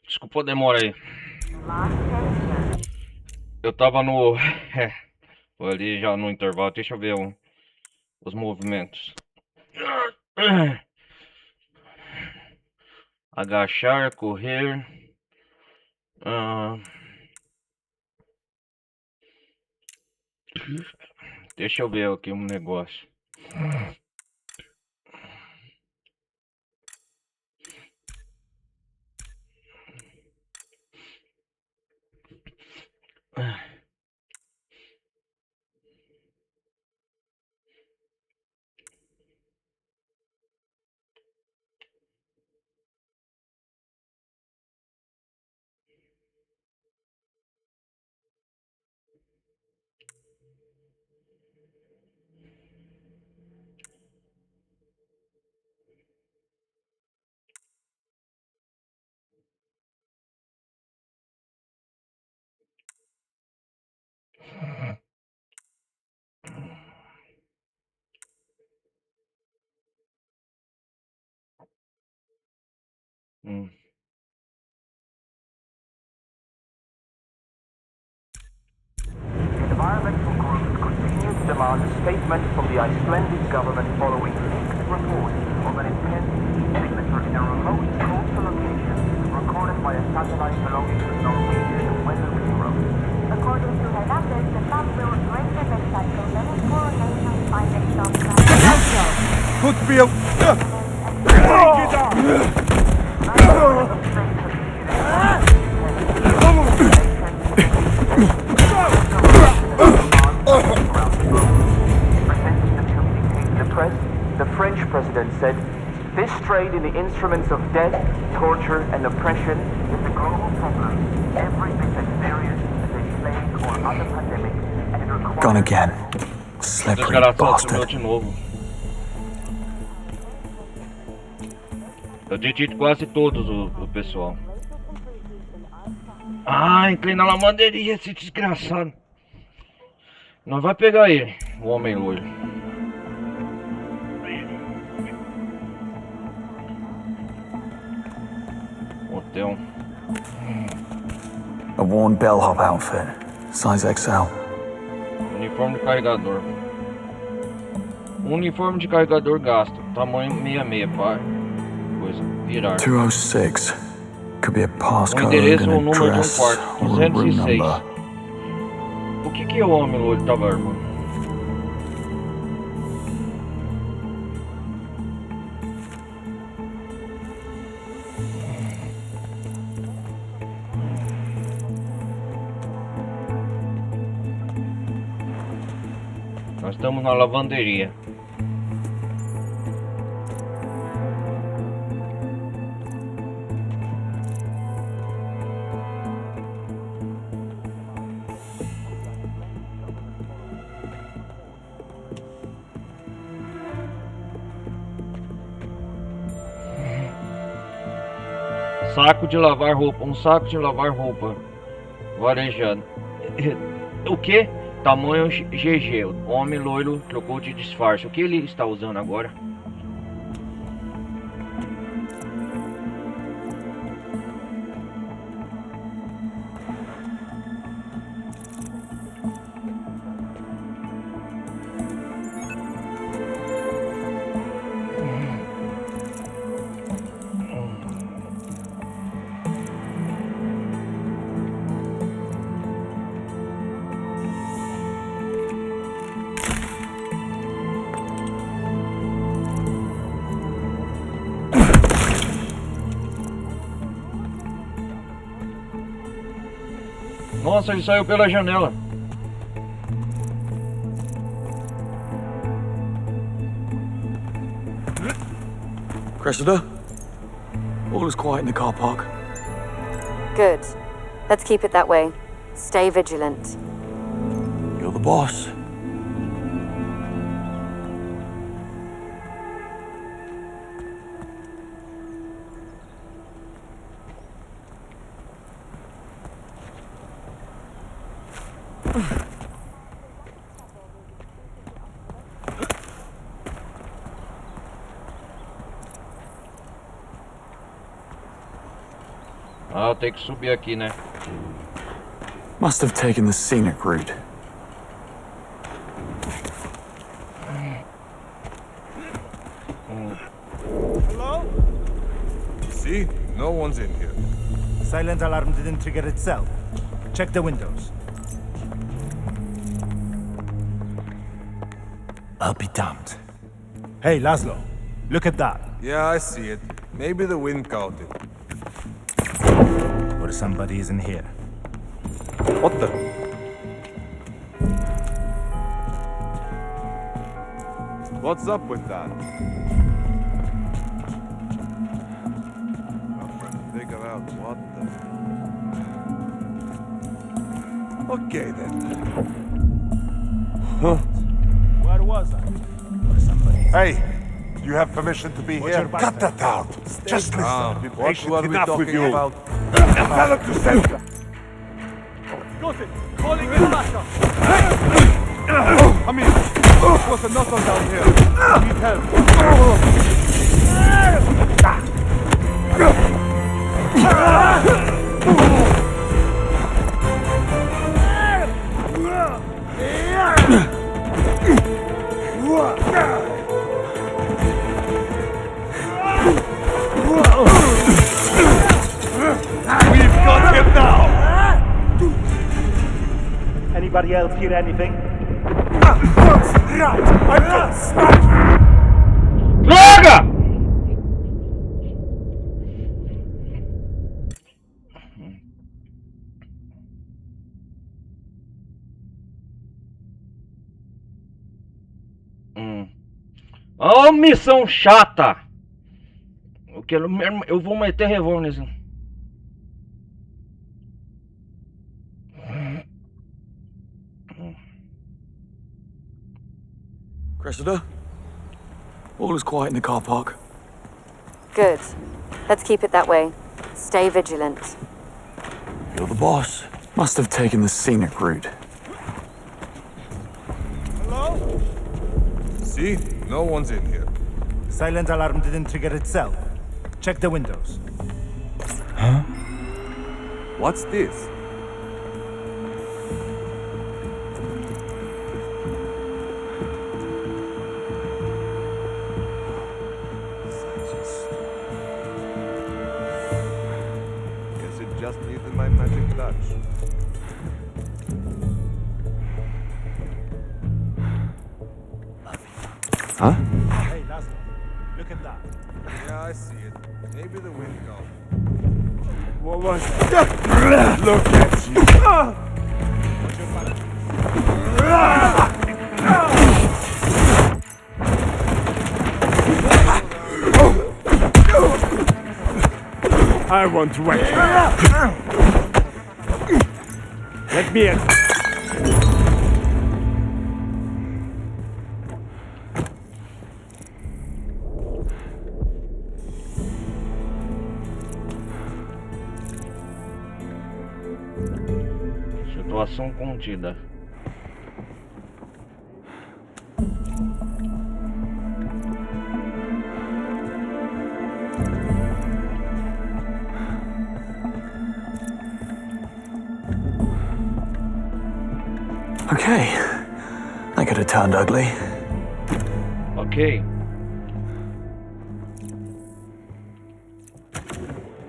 Speaker 1: Desculpa a demora aí. Eu tava no... ali já no intervalo. Deixa eu ver os movimentos. Agachar, correr. Deixa eu ver aqui um negócio.
Speaker 18: Environmental groups continue to demand a statement from the Icelandic government following leaked reports of an impending signature in a remote coastal location recorded by a satellite belonging to the Norwegian Weather Bureau.
Speaker 4: According to Hernandez, the map will break the cycle, then it will nations find themselves.
Speaker 21: Could be a...
Speaker 18: The French president said, "This trade in the instruments of death, torture, and oppression is a global problem, every bit as serious as a plague or other pandemic, and it requires..."
Speaker 3: Gone again. Slippery bastard.
Speaker 1: De novo. Eu digito quase todos o pessoal. Ah, entrei na lavanderia, esse desgraçado. Não vai pegar ele, o homem loiro. Hotel.
Speaker 3: A worn bellhop outfit. Size XL.
Speaker 1: Uniforme de carregador. Uniforme de carregador gasto. Tamanho 66, pá. Coisa. Virar.
Speaker 3: 206. Could be a passcode,
Speaker 1: endereço ou
Speaker 3: an
Speaker 1: número de
Speaker 3: address,
Speaker 1: quarto.
Speaker 3: or a room
Speaker 1: 206.
Speaker 3: number.
Speaker 1: O que é o homem loiro tava armando? Nós estamos na lavanderia. Saco de lavar roupa, um saco de lavar roupa varejando. O que? Tamanho GG. O homem loiro trocou de disfarce. O que ele está usando agora? Nossa, ele saiu pela janela.
Speaker 3: Cressida? All is quiet in the car park.
Speaker 6: Good. Let's keep it that way. Stay vigilant.
Speaker 3: You're the boss.
Speaker 1: Ah, tem que subir aqui, né?
Speaker 3: Must have taken the scenic route.
Speaker 21: Hello? See? No one's in here.
Speaker 20: Silent alarm didn't trigger itself. Check the windows. I'll be damned. Hey, Laszlo, look at that.
Speaker 21: Yeah, I see it. Maybe the wind caught it.
Speaker 20: Or somebody isn't here.
Speaker 21: What the? What's up with that? I'm trying to figure out what the... Okay then. Huh?
Speaker 20: Where was I? Or somebody.
Speaker 12: Hey! You have permission to be here?
Speaker 21: Cut that out!
Speaker 12: Just listen. Be
Speaker 21: What
Speaker 12: patient
Speaker 21: were we
Speaker 12: enough with
Speaker 21: talking
Speaker 12: you.
Speaker 21: about?
Speaker 12: Tell him to center.
Speaker 21: Gossip! Calling in backup! I mean, what's a knock on down here? I need help.
Speaker 12: We've got him now!
Speaker 20: Anybody else hear anything?
Speaker 12: Right! I've got smash!
Speaker 1: Droga! Ó, missão chata! Eu vou meter revólver nisso.
Speaker 3: Cressida? All is quiet in the car park.
Speaker 6: Good. Let's keep it that way. Stay vigilant.
Speaker 3: You're the boss. Must have taken the scenic route.
Speaker 21: Hello? See? No one's in here.
Speaker 20: Silent alarm didn't trigger itself. Check the windows.
Speaker 21: Huh? What's this? Guess it just needed my magic touch.
Speaker 3: Huh?
Speaker 20: Hey, Laszlo, look at that.
Speaker 21: Yeah, I see it. Maybe the wind caught.
Speaker 12: What was that? Look at you!
Speaker 20: What's your balance?
Speaker 12: I want to wait. Let me in.
Speaker 1: Situação contida.
Speaker 3: Okay. That could have turned ugly.
Speaker 1: Ok.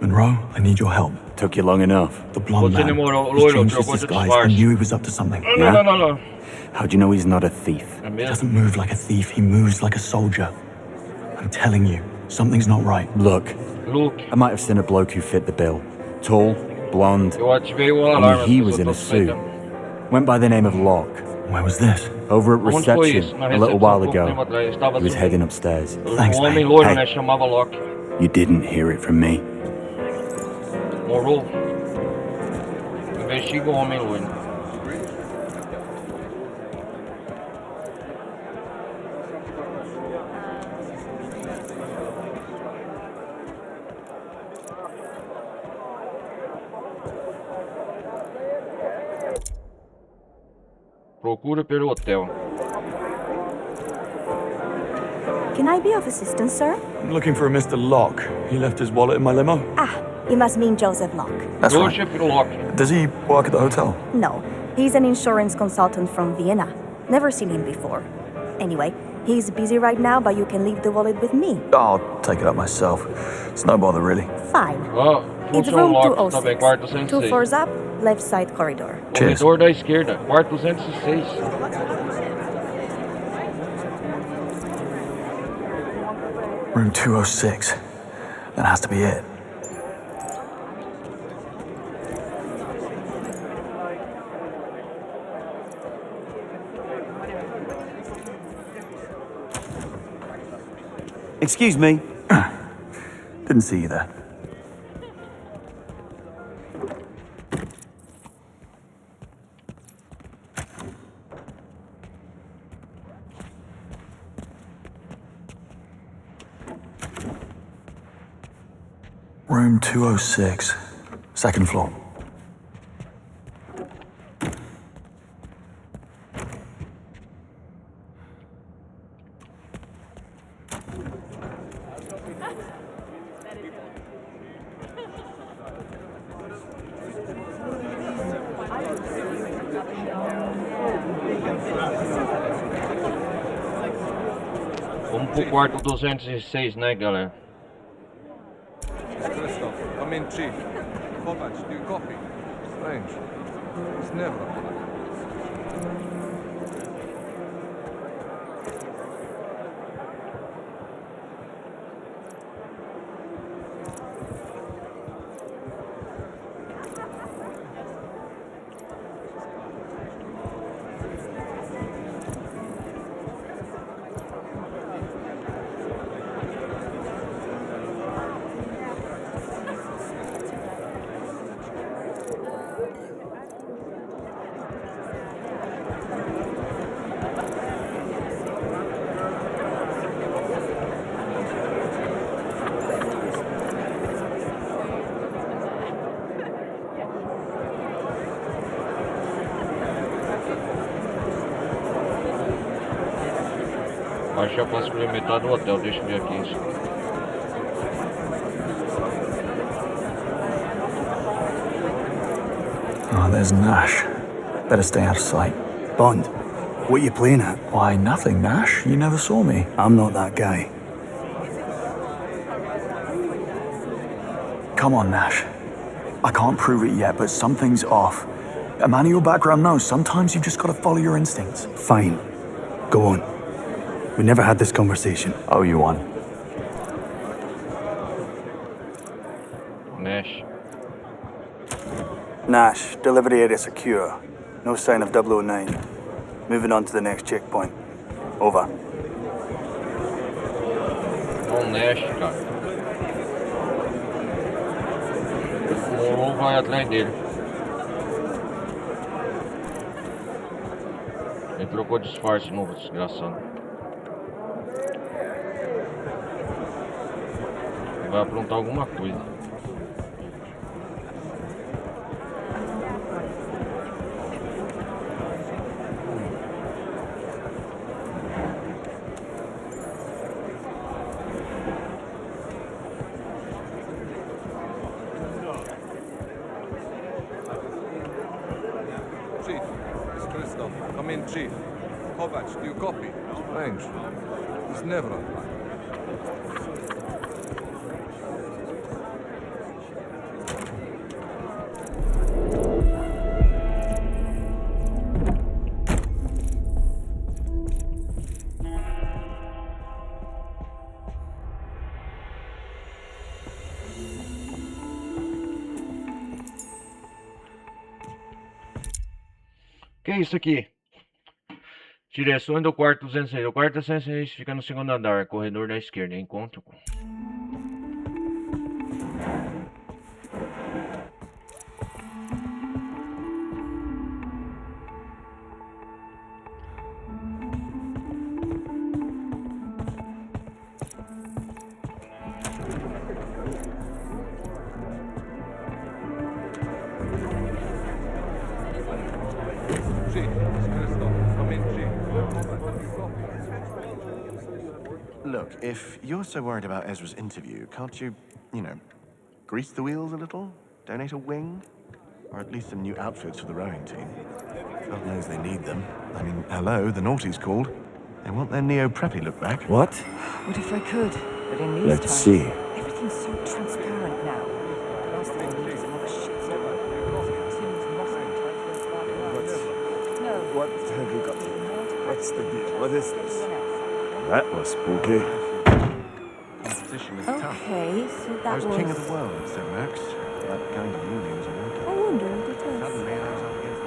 Speaker 3: Monroe, I need your help.
Speaker 15: Took you long enough.
Speaker 3: The blonde
Speaker 1: Você
Speaker 3: man.
Speaker 1: demorou,
Speaker 3: He's
Speaker 1: loiro,
Speaker 3: changed his
Speaker 1: trocou de
Speaker 3: disguise. I
Speaker 1: disfarce.
Speaker 3: knew he was up to something.
Speaker 1: No.
Speaker 15: How'd you know he's not a thief?
Speaker 3: He doesn't move like a thief. He moves like a soldier. I'm telling you, something's not right.
Speaker 15: Look, I might have seen a bloke who fit the bill. Tall, blonde.
Speaker 1: Eu ativei o
Speaker 15: Only
Speaker 1: alarme.
Speaker 15: he was in a suit. Went by the name of Locke.
Speaker 3: Where was this?
Speaker 15: Over at
Speaker 1: Onde foi
Speaker 15: reception
Speaker 1: isso? Na
Speaker 15: a little
Speaker 1: recepção,
Speaker 15: while
Speaker 1: pouco tempo
Speaker 15: ago.
Speaker 1: atrás. Estava
Speaker 15: He was
Speaker 1: subindo.
Speaker 15: heading upstairs.
Speaker 3: Thanks,
Speaker 1: Um homem
Speaker 3: mate.
Speaker 1: loiro,
Speaker 3: Hey.
Speaker 1: né? Chamava Locke.
Speaker 15: You didn't hear it from me.
Speaker 1: Morou. Investiga o homem loiro. Procura pelo hotel.
Speaker 4: Can I be of assistance, sir?
Speaker 3: I'm looking for a Mr. Locke. He left his wallet in my limo.
Speaker 4: Ah, You must mean Joseph Locke.
Speaker 3: That's right. Does he work at the hotel?
Speaker 4: No, he's an insurance consultant from Vienna. Never seen him before. Anyway, he's busy right now, but you can leave the wallet with me.
Speaker 3: I'll take it up myself. It's no bother, really.
Speaker 4: Fine. It's
Speaker 1: Função
Speaker 4: room
Speaker 1: Locke também,
Speaker 4: 206.
Speaker 1: quarto
Speaker 4: 2
Speaker 1: 206.
Speaker 4: floors up, left side corridor.
Speaker 1: Corredor da esquerda, quarto 206.
Speaker 3: Room 206. That has to be it.
Speaker 5: Excuse me.
Speaker 3: Didn't see you there. Room 206, second floor.
Speaker 1: Vamos pro quarto 206, né, galera?
Speaker 19: Come in, Chief. Kovac, do you copy? Strange. It's never.
Speaker 1: Acho que já posso escolher metade do hotel, deixa eu ver aqui isso.
Speaker 3: Oh, there's Nash. Better stay out of sight.
Speaker 5: Bond, what are you playing at?
Speaker 3: Why, nothing, Nash. You never saw me.
Speaker 5: I'm not that guy.
Speaker 3: Come on, Nash. I can't prove it yet, but something's off. A man of your background knows sometimes you've just got to follow your instincts.
Speaker 5: Fine. Go on. We never had this conversation.
Speaker 3: Oh, you won.
Speaker 1: Nash.
Speaker 5: Nash, delivery area secure. No sign of 009. Moving on to the next checkpoint. Over.
Speaker 1: Oh, Nash, cara. O Moro vai atrás dele. Ele trocou disfarce novo, desgraçado. Vai aprontar alguma coisa.
Speaker 19: Chief, it's Christoph. Come in, Chief. Kovac, do you copy? Strange. He's never online.
Speaker 1: Que é isso aqui? Direções do quarto 206. O quarto 206 fica no segundo andar, corredor da esquerda. Encontro.
Speaker 22: Look, if you're so worried about Ezra's interview, can't you,
Speaker 12: Grease the wheels a little? Donate a wing? Or at least some new outfits for the rowing team. God knows they need them. I mean, hello, the naughty's called. They want their neo-preppy look back.
Speaker 15: What?
Speaker 11: What if I could? But in these
Speaker 15: Let's
Speaker 11: times,
Speaker 15: see.
Speaker 11: everything's so transparent now. The last thing I need is another shitstorm.
Speaker 12: What have you got? What's the deal? What is this? That was spooky. Competition is tough.
Speaker 4: Okay, so that was...
Speaker 12: King of the world, said Max. That kind of ruling was working.
Speaker 4: I wonder what it is.
Speaker 12: Suddenly I was up against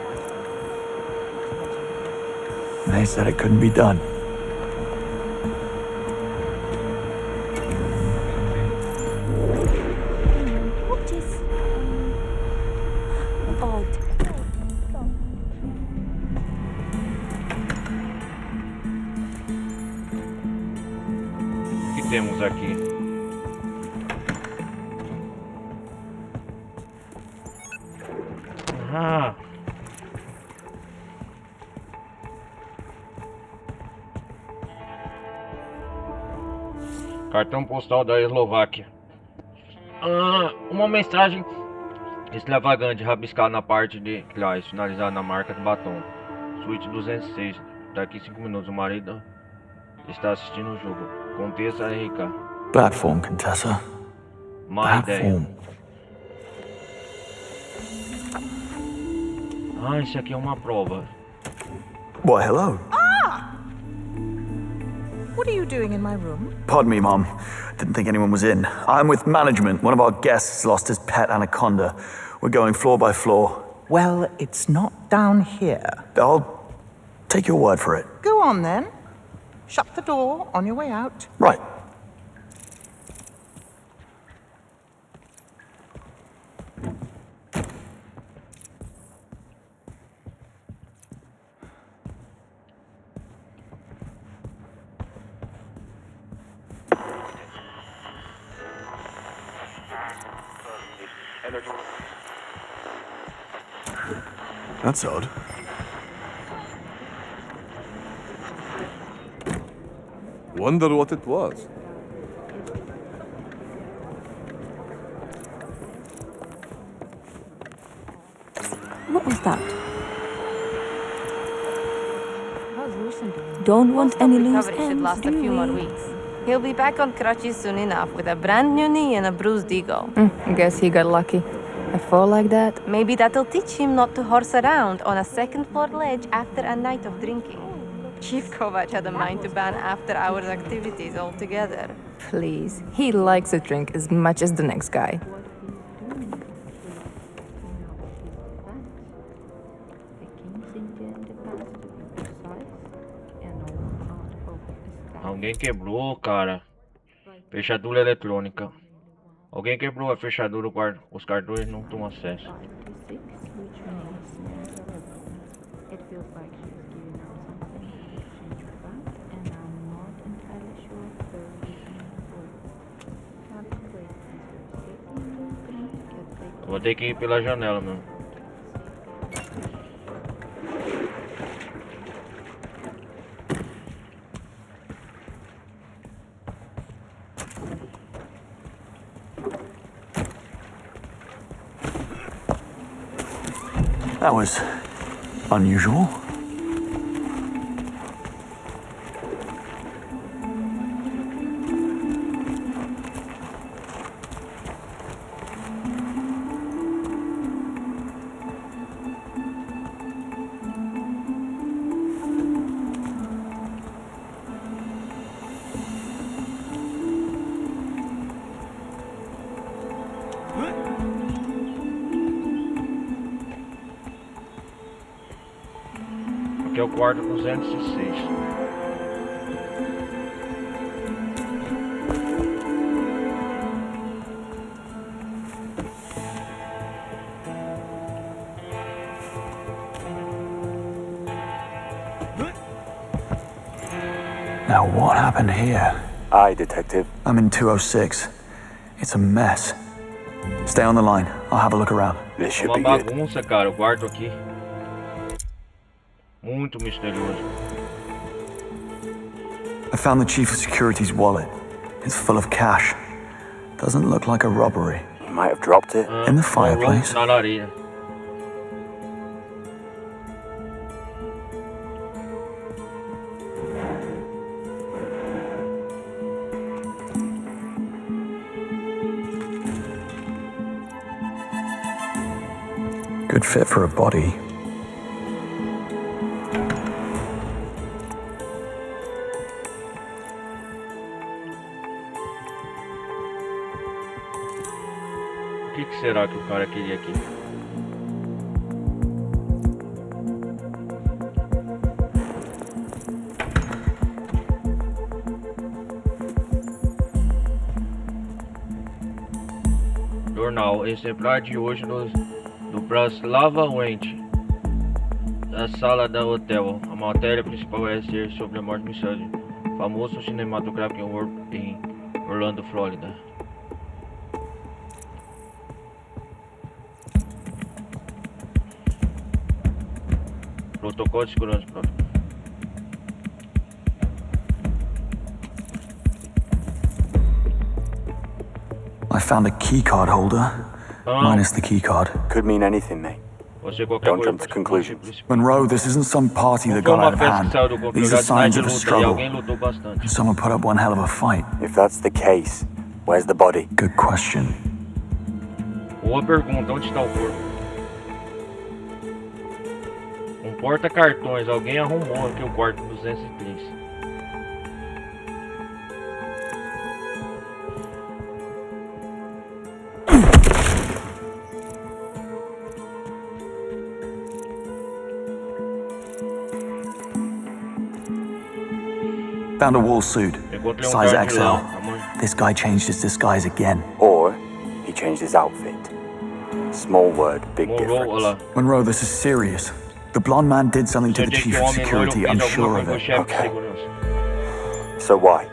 Speaker 12: the
Speaker 3: They said it couldn't be done.
Speaker 4: What is... odd?
Speaker 1: O que temos aqui? Ah. Cartão postal da Eslováquia. Uma mensagem extravagante rabiscada na parte de trás, finalizada na marca do batom. Suíte 206. Daqui 5 minutos o marido está assistindo o jogo. Contexto RK.
Speaker 3: Bad form, Contessa.
Speaker 1: Má
Speaker 3: Bad
Speaker 1: ideia.
Speaker 3: form.
Speaker 1: Isso aqui é uma prova.
Speaker 3: Well, hello.
Speaker 16: What are you doing in my room?
Speaker 3: Pardon me, Mom. Didn't think anyone was in. I'm with management. One of our guests lost his pet anaconda. We're going floor by floor.
Speaker 8: Well, it's not down here.
Speaker 3: I'll take your word for it.
Speaker 8: Go on then. Shut the door on your way out.
Speaker 3: Right.
Speaker 12: That's odd.
Speaker 19: Wonder what it was.
Speaker 4: What was that? Don't want any loose
Speaker 10: Recovery should
Speaker 4: ends,
Speaker 10: last a
Speaker 4: do
Speaker 10: few more
Speaker 4: we?
Speaker 10: weeks. He'll be back on crutches soon enough with a brand new knee and a bruised ego.
Speaker 11: Guess he got lucky. A fall like that?
Speaker 10: Maybe that'll teach him not to horse around on a second-floor ledge after a night of drinking. Chief Kovac had a mind to ban after-hours activities altogether.
Speaker 11: Please. He likes a drink as much as the next guy.
Speaker 1: Alguém quebrou, cara. Fechadura eletrônica. Alguém quebrou a fechadura do quarto. Os cartões não têm acesso. Eu vou ter que ir pela janela mesmo.
Speaker 3: That was unusual.
Speaker 1: Aqui é o quarto 206.
Speaker 3: Now what happened here?
Speaker 5: Aye, Detective.
Speaker 3: I'm in 206. It's a mess. Stay on the line. I'll have a look around.
Speaker 5: This should
Speaker 1: Uma
Speaker 5: be good.
Speaker 1: bagunça, cara, o quarto aqui. Muito misterioso.
Speaker 3: I found the chief of security's wallet. It's full of cash. Doesn't look like a robbery.
Speaker 5: might have dropped it.
Speaker 3: In the fireplace?
Speaker 1: Na lareira.
Speaker 3: Good fit for a body.
Speaker 1: O que será que o cara queria aqui? Jornal, exemplar de hoje do Bratislava Wente, da sala da hotel. A matéria principal é ser sobre a morte mistério, famoso cinematográfico em Orlando, Flórida. Protocolo de segurança próprio.
Speaker 3: I found a keycard holder, minus the keycard.
Speaker 5: Could mean anything, mate. Don't jump to conclusions.
Speaker 3: Monroe, this isn't some party that got out of hand. These are signs of a struggle. And someone put up one hell of a fight.
Speaker 5: If that's the case, where's the body?
Speaker 3: Good question.
Speaker 1: Boa pergunta, onde está o corpo? Um porta-cartões, alguém arrumou aqui o quarto 203.
Speaker 3: Found a wall suit, size XL. This guy changed his disguise again.
Speaker 5: Or he changed his outfit. Small word, big difference.
Speaker 3: Monroe, this is serious. The blonde man did something to the chief of security, I'm sure of it.
Speaker 5: Okay. So why?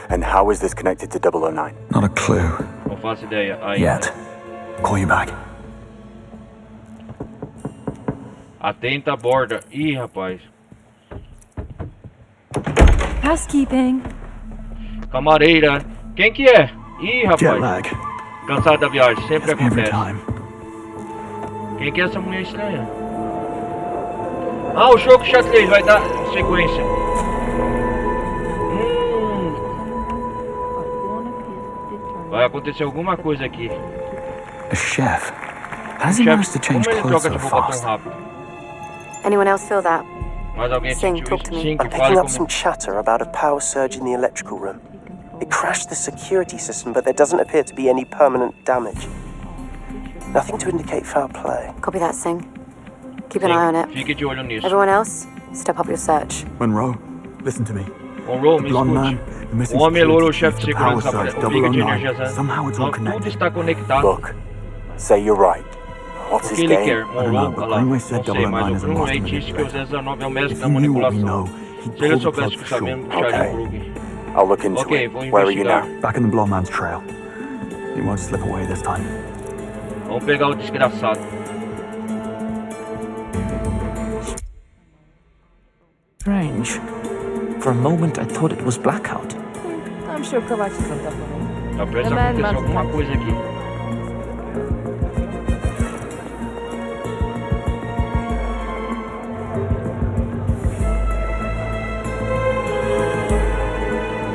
Speaker 5: And how is this connected to 009?
Speaker 3: Not a clue.
Speaker 1: Não faço ideia.
Speaker 3: Yet. Call you back.
Speaker 1: Atenta a borda. Ih, rapaz.
Speaker 10: Housekeeping.
Speaker 1: Camareira. Quem que é? Ih, rapaz.
Speaker 3: Jet lag.
Speaker 1: Cansado da viagem, sempre acontece. Quem que é essa mulher estranha? Ah, o jogo xadrez vai dar sequência. Vai acontecer alguma coisa aqui.
Speaker 3: A chef. How does he manage to change clothes so fast?
Speaker 6: Anyone else feel that?
Speaker 1: Mais alguém sentiu isso? Sim,
Speaker 13: I'm picking up some chatter about a power surge in the electrical room. It crashed the security system, but there doesn't appear to be any permanent damage. Nothing to indicate foul play.
Speaker 6: Copy that, Singh. Keep an eye on it.
Speaker 1: Fique de olho nisso.
Speaker 6: Everyone else, step up your search.
Speaker 3: Monroe, listen to me.
Speaker 1: Monroe, me escute. O homem louro, o chefe de segurança, o pico de energia. Tudo está conectado.
Speaker 5: Look, say you're right. What's
Speaker 1: O que ele quer? Monroe, lá. Não sei, mas o Bruno Ray disse que o 019 é o mestre da manipulação. Se ele soubesse que sabemos, puxaria o Krug.
Speaker 5: I'll look into
Speaker 1: Ok,
Speaker 5: it.
Speaker 1: vou
Speaker 5: Where are you
Speaker 1: investigar.
Speaker 5: now?
Speaker 3: Back in the blonde man's trail. He won't slip away this time.
Speaker 1: Vamos pegar o desgraçado.
Speaker 2: Strange. For a moment, I thought it was blackout.
Speaker 11: I'm sure Kovac is on top of it.
Speaker 1: Tá prestes a acontecer alguma coisa aqui.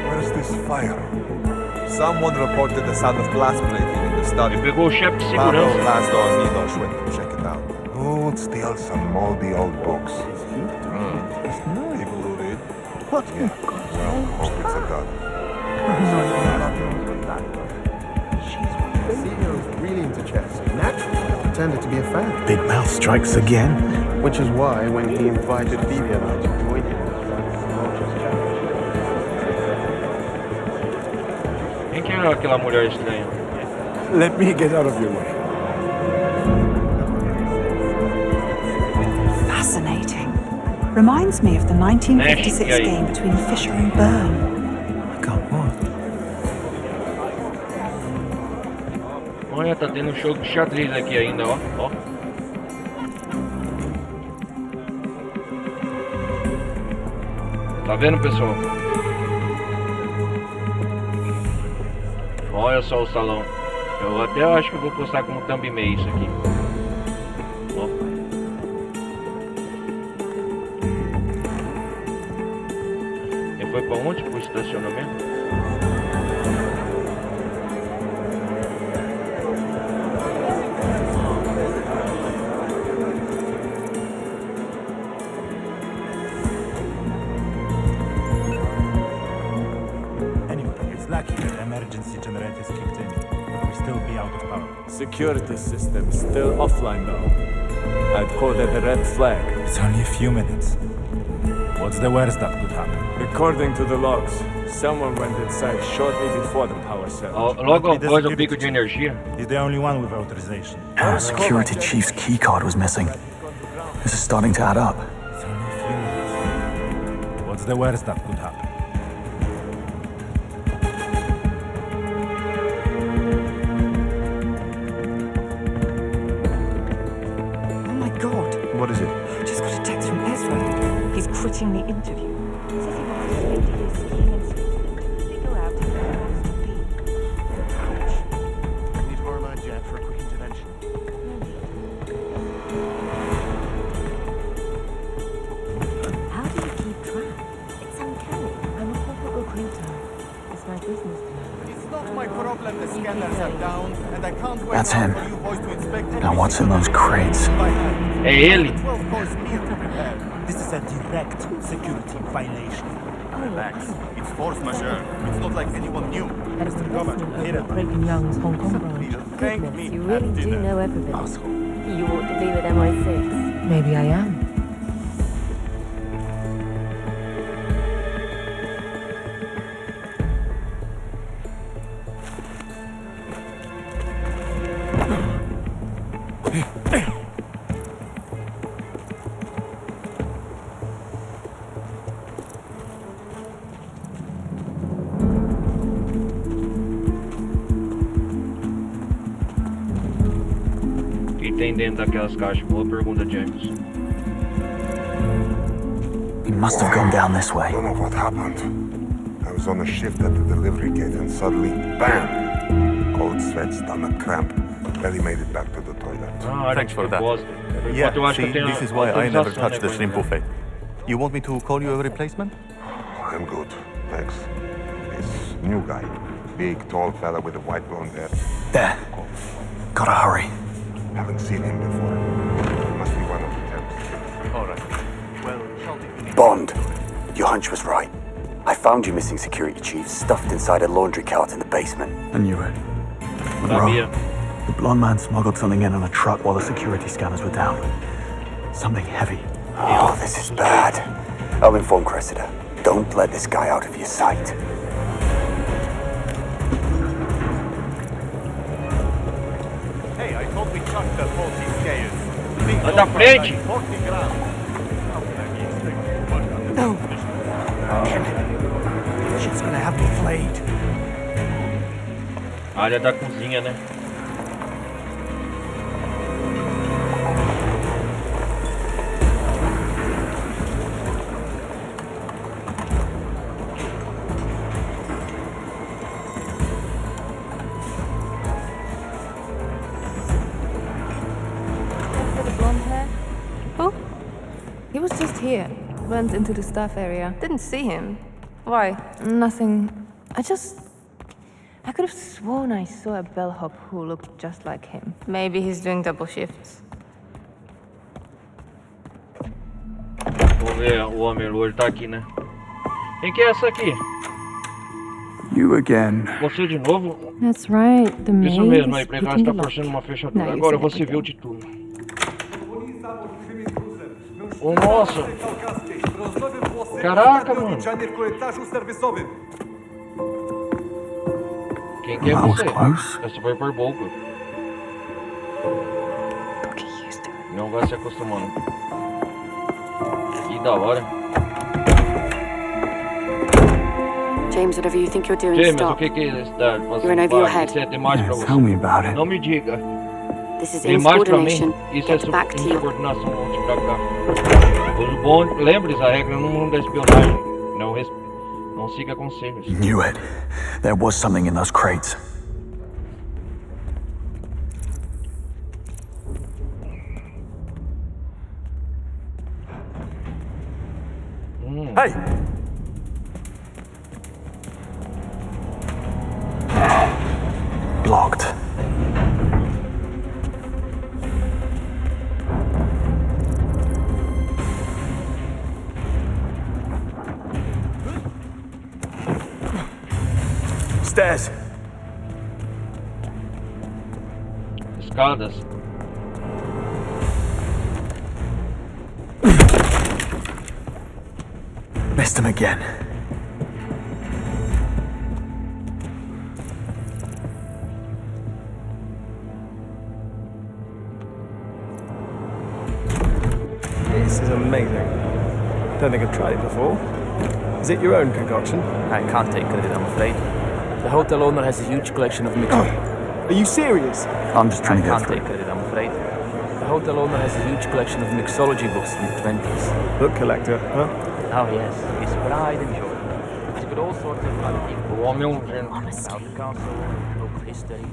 Speaker 19: Where's this fire? Someone reported the sound of glass breaking in the study.
Speaker 1: Pegou o chefe de
Speaker 19: Pablo
Speaker 1: segurança.
Speaker 19: Laszlo Nidos went to check it out.
Speaker 12: Who would steal some moldy old books?
Speaker 19: People who read.
Speaker 12: What? Yeah. Well, hope it's a gun.
Speaker 21: Senior is really into chess. Naturally, pretended to be a fan.
Speaker 20: Big Mouth strikes again.
Speaker 21: Which is why, when he invited Vivian out to join him,
Speaker 1: Quem que é aquela mulher estranha?
Speaker 20: Let me get out of your way.
Speaker 22: Fascinating. Reminds me of the 1956 game between Fisher and Byrne.
Speaker 20: I got what?
Speaker 1: Olha, tá tendo um show de xadrez aqui ainda, ó. Ó. Tá vendo, pessoal? Olha só o salão. Eu até acho que eu vou postar como thumbnail isso aqui. Ó. Ele foi pra onde? Pro estacionamento?
Speaker 20: Emergency generators kicked in, but we'll still be out of power.
Speaker 14: Security system still offline though. I'd call that a red flag.
Speaker 20: It's only a few minutes. What's the worst that could happen?
Speaker 14: According to the logs, someone went inside shortly before the power surge.
Speaker 1: Logo após o pico de energia.
Speaker 20: He's the only one with authorization.
Speaker 3: Our security chief's keycard was missing. This is starting to add up.
Speaker 20: It's only a few minutes. What's the worst that could happen?
Speaker 3: What is it?
Speaker 11: I just got a text from Ezra. He's quitting the interview. Says he wants to speak to his king in Switzerland. Figure out who he wants to be.
Speaker 5: Need to borrow my jet for a quick intervention.
Speaker 4: How do you keep track? It's uncanny.
Speaker 16: I'm a corporate recruiter. It's my business.
Speaker 5: It's not my problem the scanners are down, and I can't wait
Speaker 3: That's him.
Speaker 5: for you boys to inspect
Speaker 3: Now what's in those crates?
Speaker 1: É ele.
Speaker 20: This is a direct security violation.
Speaker 5: Relax. It's force majeure. It's not like anyone knew.
Speaker 16: Mr. Governor, Breaking Young's Hong Kong branch.
Speaker 4: Goodness, you really do know everybody. You ought to be with MI6.
Speaker 16: Maybe I am.
Speaker 1: Tem dentro daquelas caixas? Boa pergunta, James.
Speaker 3: He must have gone down this way.
Speaker 12: I don't know what happened. I was on a shift at the delivery gate and suddenly, BAM! Cold sweat, stomach cramp. Barely made it back to the toilet.
Speaker 9: Thanks for that. Yeah, see, this is why I never touch the shrimp buffet. You want me to call you a replacement?
Speaker 12: I'm good, thanks. This new guy, big, tall fella with a white blonde hair.
Speaker 3: There. Gotta hurry.
Speaker 12: Haven't seen him before. Must be one of the temps.
Speaker 9: All right. Well, shout if you need.
Speaker 3: Bond, your hunch was right. I found you missing security chief stuffed inside a laundry cart in the basement. I knew it. Monroe, the blonde man smuggled something in on a truck while the security scanners were down. Something heavy. Oh, this is bad. I'll inform Cressida. Don't let this guy out of your sight.
Speaker 9: Hey, I thought we chucked the 40 scales.
Speaker 1: Vai da frente!
Speaker 9: 40 grams.
Speaker 20: No! Damn it! She's gonna have me flayed.
Speaker 1: Área da cozinha, né?
Speaker 16: He was just here. Went into the staff area.
Speaker 10: Didn't see him. Why?
Speaker 16: Nothing. I could have sworn I saw a bellhop who looked just like him.
Speaker 10: Maybe he's doing double shifts.
Speaker 1: Vou ver, o homem loiro tá aqui, né? Quem que é essa aqui?
Speaker 3: You again.
Speaker 1: Você de novo?
Speaker 16: That's right. The
Speaker 1: Isso
Speaker 16: maid
Speaker 1: mesmo, a
Speaker 16: is
Speaker 1: empregada
Speaker 16: picking
Speaker 1: está
Speaker 16: the lock.
Speaker 1: forçando uma fechadura.
Speaker 16: Now you
Speaker 1: Agora
Speaker 16: say
Speaker 1: você
Speaker 16: that
Speaker 1: viu de tudo. Ô, nossa! Caraca, mano! Quem que é você? Essa foi por boca. Não vai se acostumando. Que da hora.
Speaker 6: James, whatever you think you're doing,
Speaker 1: James,
Speaker 6: stop.
Speaker 1: o que que está fazendo?
Speaker 6: You're in over your head.
Speaker 1: Isso é demais pra você.
Speaker 3: Tell me about it.
Speaker 1: Não me diga.
Speaker 6: This is
Speaker 1: Demais pra mim.
Speaker 6: insubordination.
Speaker 1: Isso é
Speaker 6: Get back to you.
Speaker 1: insubordinação. Volte pra cá. Os bons, lembre-se, a regra no mundo da espionagem. Não siga conselhos.
Speaker 3: Knew it. There was something in those crates. Hey! Blocked. Stairs.
Speaker 1: Escadas.
Speaker 3: Missed him again.
Speaker 7: This is amazing. Don't think I've tried it before. Is it your own concoction?
Speaker 2: I can't take credit, I'm afraid. The hotel owner has a huge collection of mixed...
Speaker 7: Are you serious?
Speaker 3: I'm just trying to get
Speaker 2: I can't take credit, I'm afraid. The hotel owner has a huge collection of mixology books from the 20s.
Speaker 7: Book collector, huh?
Speaker 2: Oh yes, his pride and joy. He's got all sorts of other people.
Speaker 1: Honestly.
Speaker 2: About the castle, local history.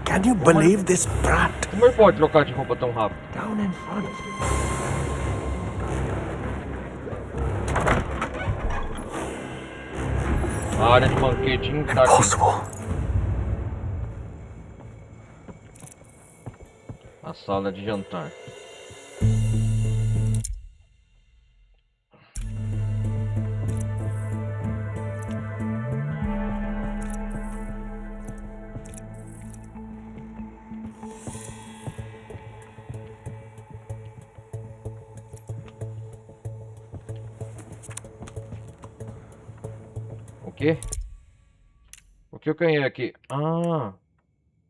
Speaker 20: Can you believe this brat?
Speaker 1: Como ele pode trocar de roupa tão rápido?
Speaker 20: Down in front.
Speaker 1: A área de banquete tá aqui. A sala de jantar. O quê? O que eu ganhei aqui? Ah,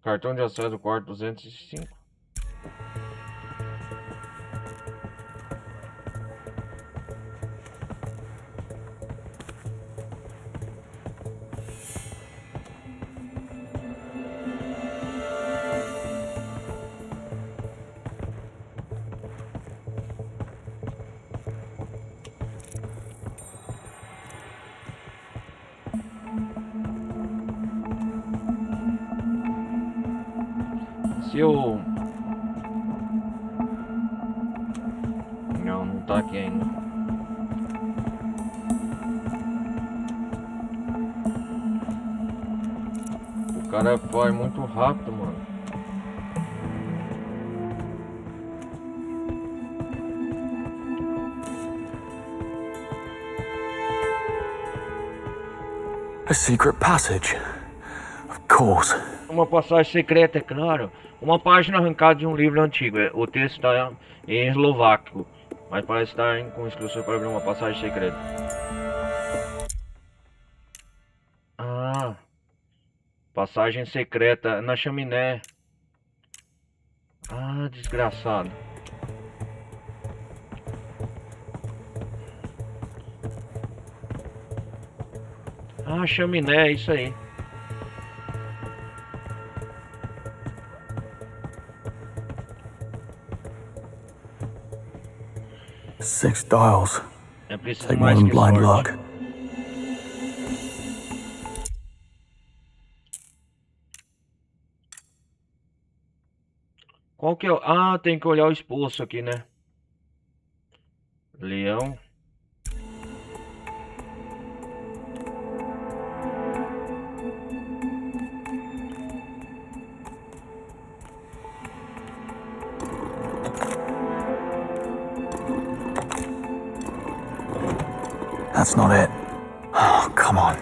Speaker 1: cartão de acesso do quarto 205. Se eu... Não tá aqui ainda. O cara vai muito rápido, mano.
Speaker 3: A secret passage. Of course.
Speaker 1: Uma passagem secreta, é claro. Uma página arrancada de um livro antigo. O texto está em eslovaco, mas parece estar com instruções para abrir uma passagem secreta. Ah, passagem secreta na chaminé. Ah, desgraçado. Ah, chaminé, isso aí.
Speaker 3: Six dials.
Speaker 1: É preciso
Speaker 3: Take more
Speaker 1: mais
Speaker 3: than
Speaker 1: que
Speaker 3: blind
Speaker 1: sorte.
Speaker 3: luck.
Speaker 1: Qual que é o... Ah, tem que olhar o esboço aqui, né? Leão.
Speaker 3: That's not it. Oh, come on.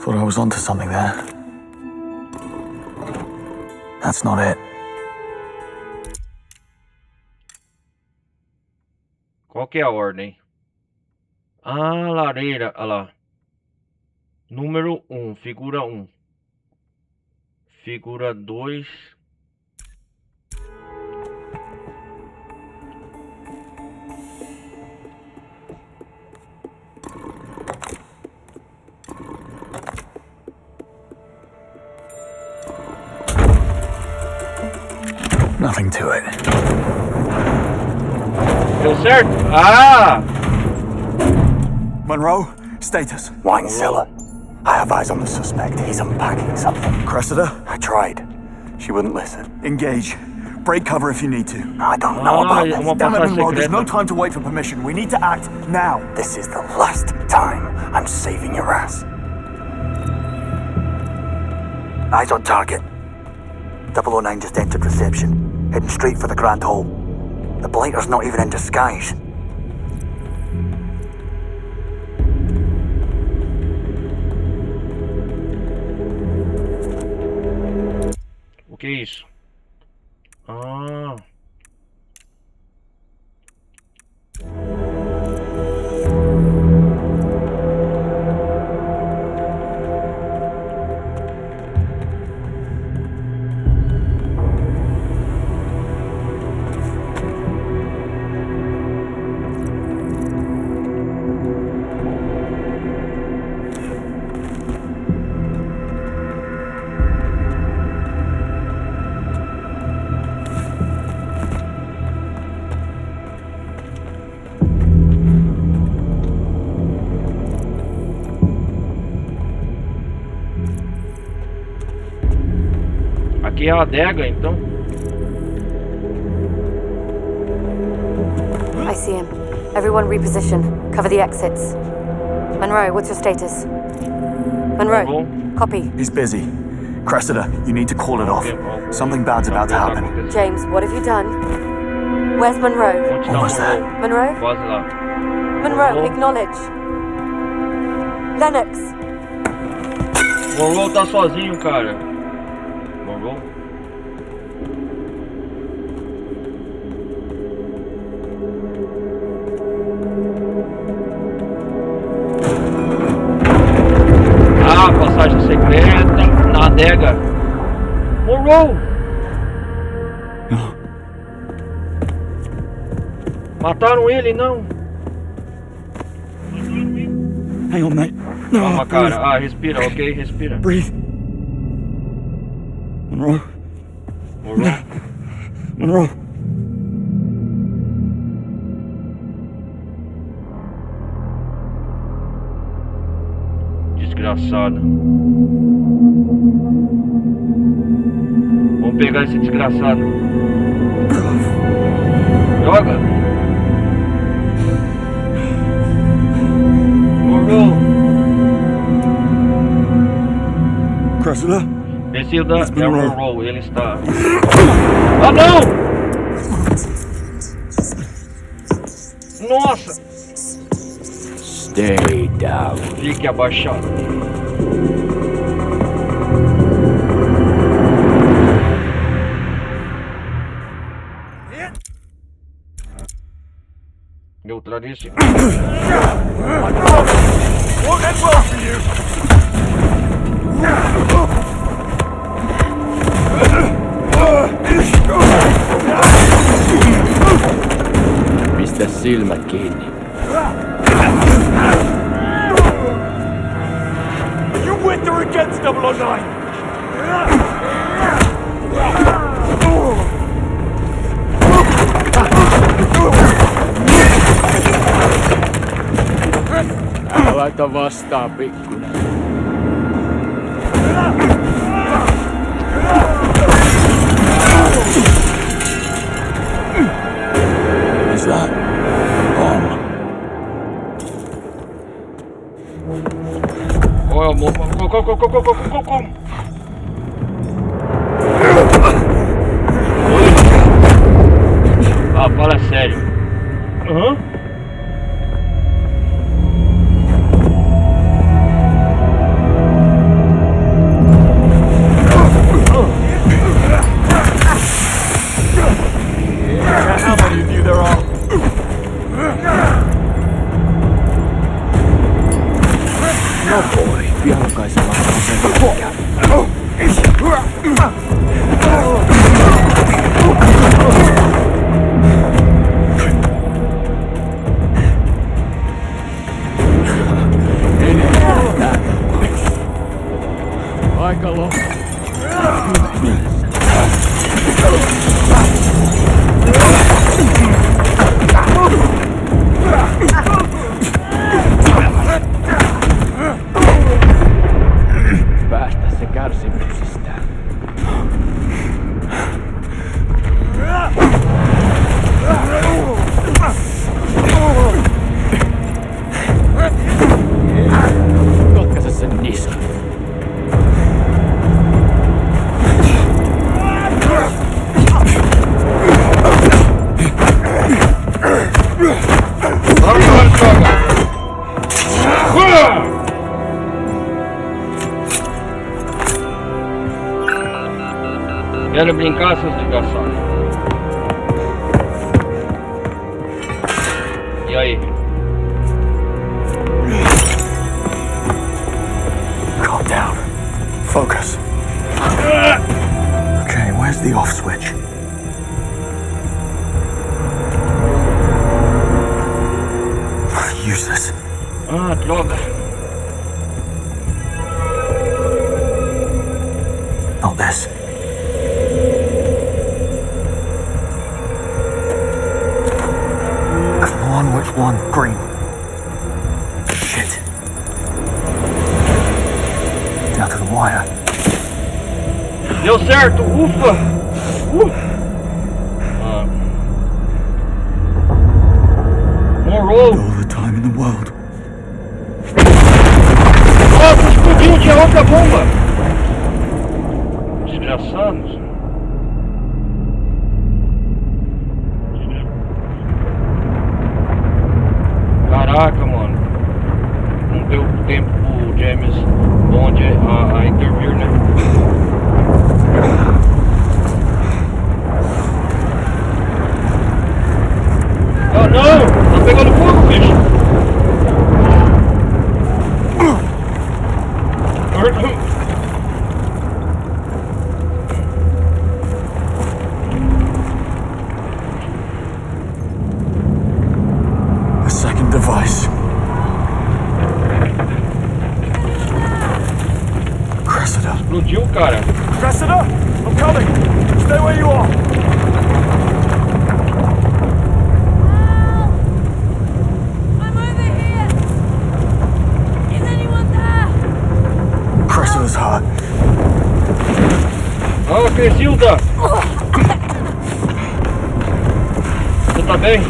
Speaker 3: Thought I was onto something there. That's not it.
Speaker 1: Qual que é a ordem? Ah, lareira, olha lá. Número 1, figura 1. Figura 2.
Speaker 3: Nothing to it.
Speaker 1: Deu certo? Ah!
Speaker 3: Monroe, status.
Speaker 5: Wine cellar. I have eyes on the suspect. He's unpacking something.
Speaker 3: Cressida?
Speaker 5: I tried. She wouldn't listen.
Speaker 3: Engage. Break cover if you need to. I don't know about this. Damn it, Monroe, there's no time to wait for permission. We need to act now.
Speaker 17: This is the last time I'm saving your ass. Eyes on target. 009 just entered reception, heading straight for the Grand Hall. The blighter's not even in disguise.
Speaker 1: O que é isso? Ah. Aqui é a adega, então.
Speaker 6: I see him. Everyone reposition. Cover the exits. Monroe, what's your status? Monroe, copy.
Speaker 3: He's busy. Cressida, you need to call it off. Something bad's about to happen.
Speaker 6: James, what have you done? Where's Monroe?
Speaker 3: Almost there.
Speaker 6: Monroe? Monroe, acknowledge. Lennox.
Speaker 1: Monroe tá sozinho, cara. Monroe? Ah, passagem secreta na adega. Monroe! Mataram ele, não?
Speaker 3: Hang on, mate.
Speaker 1: Calma, cara. Ah, respira, ok? Respira.
Speaker 3: Breathe. Monroe.
Speaker 1: Monroe.
Speaker 3: Monroe.
Speaker 1: Desgraçado. Vamos pegar esse desgraçado. Droga! Monroe!
Speaker 3: Cressida?
Speaker 1: Esse é o Monroe, ele está... Ah, não! Nossa!
Speaker 15: Stay down.
Speaker 1: Fique abaixado. Neutralize.
Speaker 15: Mr. Silma Kenny.
Speaker 21: You with or against 009?
Speaker 15: Laita vastaan, pikkunen.
Speaker 3: Is that on?
Speaker 1: Oh, go. Ah, fala sério. Aham.
Speaker 21: How many of you there are?
Speaker 15: No boy, piankaisella on sen
Speaker 1: Quero brincar, seus desgraçados. E aí?
Speaker 3: Calm down. Focus. Okay, where's the off switch? Useless.
Speaker 1: Ah, droga.
Speaker 3: Not this. Come on, which one? Green. Shit. Now to the wire.
Speaker 1: Deu certo, ufa! Morou!
Speaker 3: All the time in the world.
Speaker 1: Nossa, explodiu, tinha outra bomba! Desgraçados. Caraca, mano. Não deu tempo pro James Bond a intervir, né? Ah, não! Tá pegando fogo, bicho!
Speaker 3: A second device. Cressida.
Speaker 1: Explodiu, cara.
Speaker 21: Cressida, I'm coming. Stay where you are.
Speaker 3: Cressida's hot.
Speaker 1: Ah, Crescilda! Você tá bem?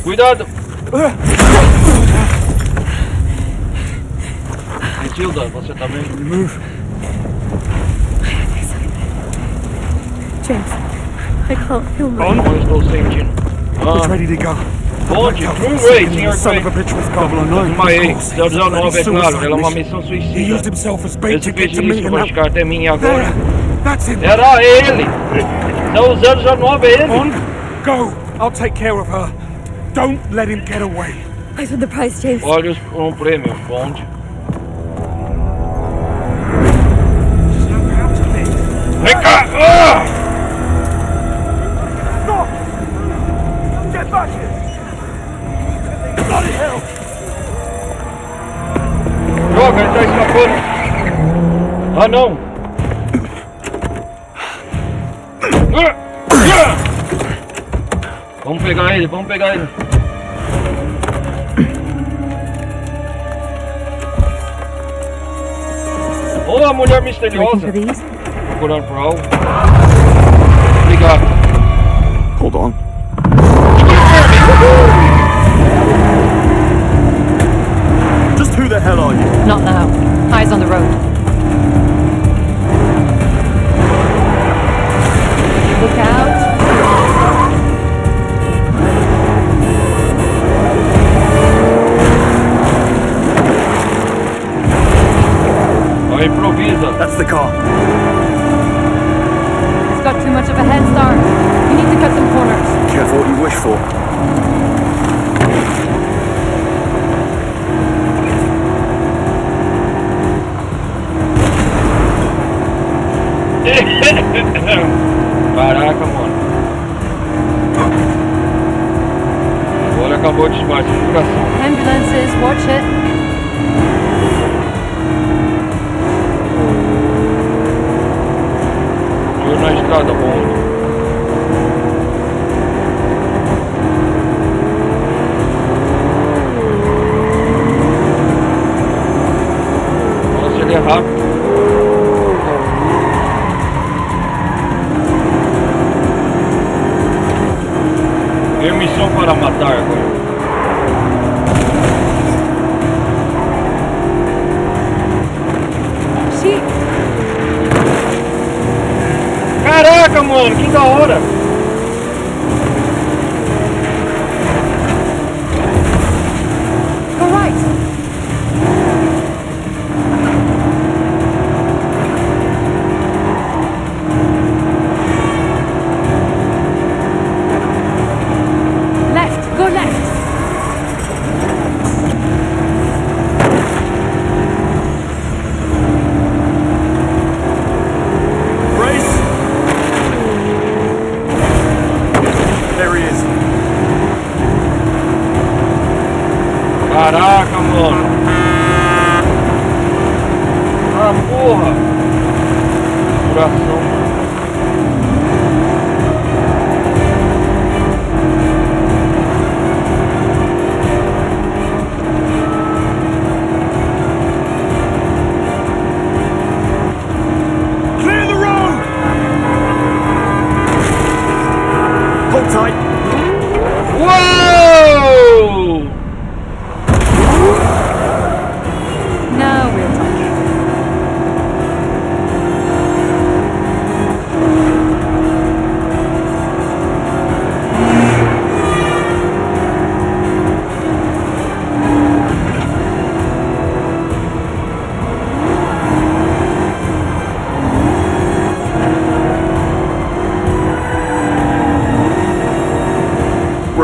Speaker 1: Cuidado! Crescilda, você tá bem?
Speaker 21: Move.
Speaker 4: James, I can't feel my...
Speaker 1: Não estou sentindo.
Speaker 21: It's ready to go.
Speaker 1: Bond, true way, Sr.
Speaker 21: Son of a bitch was Carbon
Speaker 1: Desmaiei. 009 é claro, ela é uma missão suicida.
Speaker 21: He used himself as bait
Speaker 1: Esse
Speaker 21: to get
Speaker 1: fez
Speaker 21: to me
Speaker 1: isso
Speaker 21: and
Speaker 1: para chegar até mim agora.
Speaker 21: That's it.
Speaker 1: Era ele! Não, o 009 é ele!
Speaker 21: Bond, go! I'll take care of her. Don't let him get away.
Speaker 4: I paid the price, James.
Speaker 1: Olha um prêmio, Bond. Vem cá! Ah!
Speaker 21: Stop! Get back here! Bloody hell!
Speaker 1: Droga, ele tá escapando! Ah, não! Vamos pegar ele, vamos pegar ele! Ô, a mulher misteriosa! Procurando por algo. Obrigado.
Speaker 3: Hold on. Just who the hell are you?
Speaker 6: Not now. Eyes on the road. Look out.
Speaker 1: Improvisa.
Speaker 3: That's the car.
Speaker 6: It's got too much of a head start. You need to cut some corners.
Speaker 3: Careful what you wish for.
Speaker 1: Caraca, mano. Agora acabou de desmaiar, seguração.
Speaker 6: Ambulances, watch it.
Speaker 1: Na estrada, Bond. Nossa, ele é rápido. Permissão para matar agora. Caraca, mano, que da hora! porra! Coração.
Speaker 3: Clear the road! Hold tight.
Speaker 1: Whoa!
Speaker 16: Now we'll talk.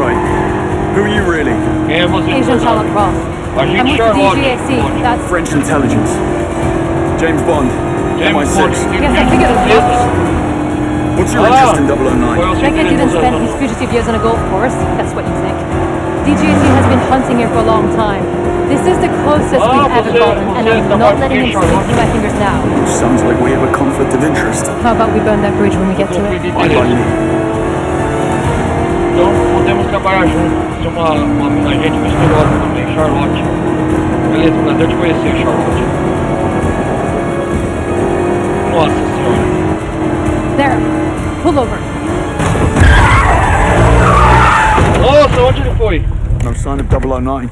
Speaker 3: Who are you really?
Speaker 1: Quem é você?
Speaker 16: Agent Charlotte Ross. I'm
Speaker 1: Agente
Speaker 16: with the
Speaker 1: Charlotte.
Speaker 16: DGAC. That's
Speaker 3: French intelligence. James Bond.
Speaker 1: James
Speaker 3: MI6.
Speaker 1: Bond.
Speaker 16: Yes, I figured as much.
Speaker 3: What's your interest in 009?
Speaker 16: Beckett didn't spend his fugitive years on a golf course. That's what you think. DGAC has been hunting here for a long time. This is the closest we've ever gotten, and I'm not letting him slip through my fingers now.
Speaker 3: Sounds like we have a conflict of interest.
Speaker 16: How about we burn that bridge when we get to it?
Speaker 3: Fine by me.
Speaker 1: Então podemos trabalhar juntos. Ser uma agente misteriosa também, Charlotte. Beleza, prazer te conhecer, Charlotte. Nossa senhora.
Speaker 16: There. Pull over.
Speaker 1: Nossa, onde ele foi?
Speaker 3: No sign of 009.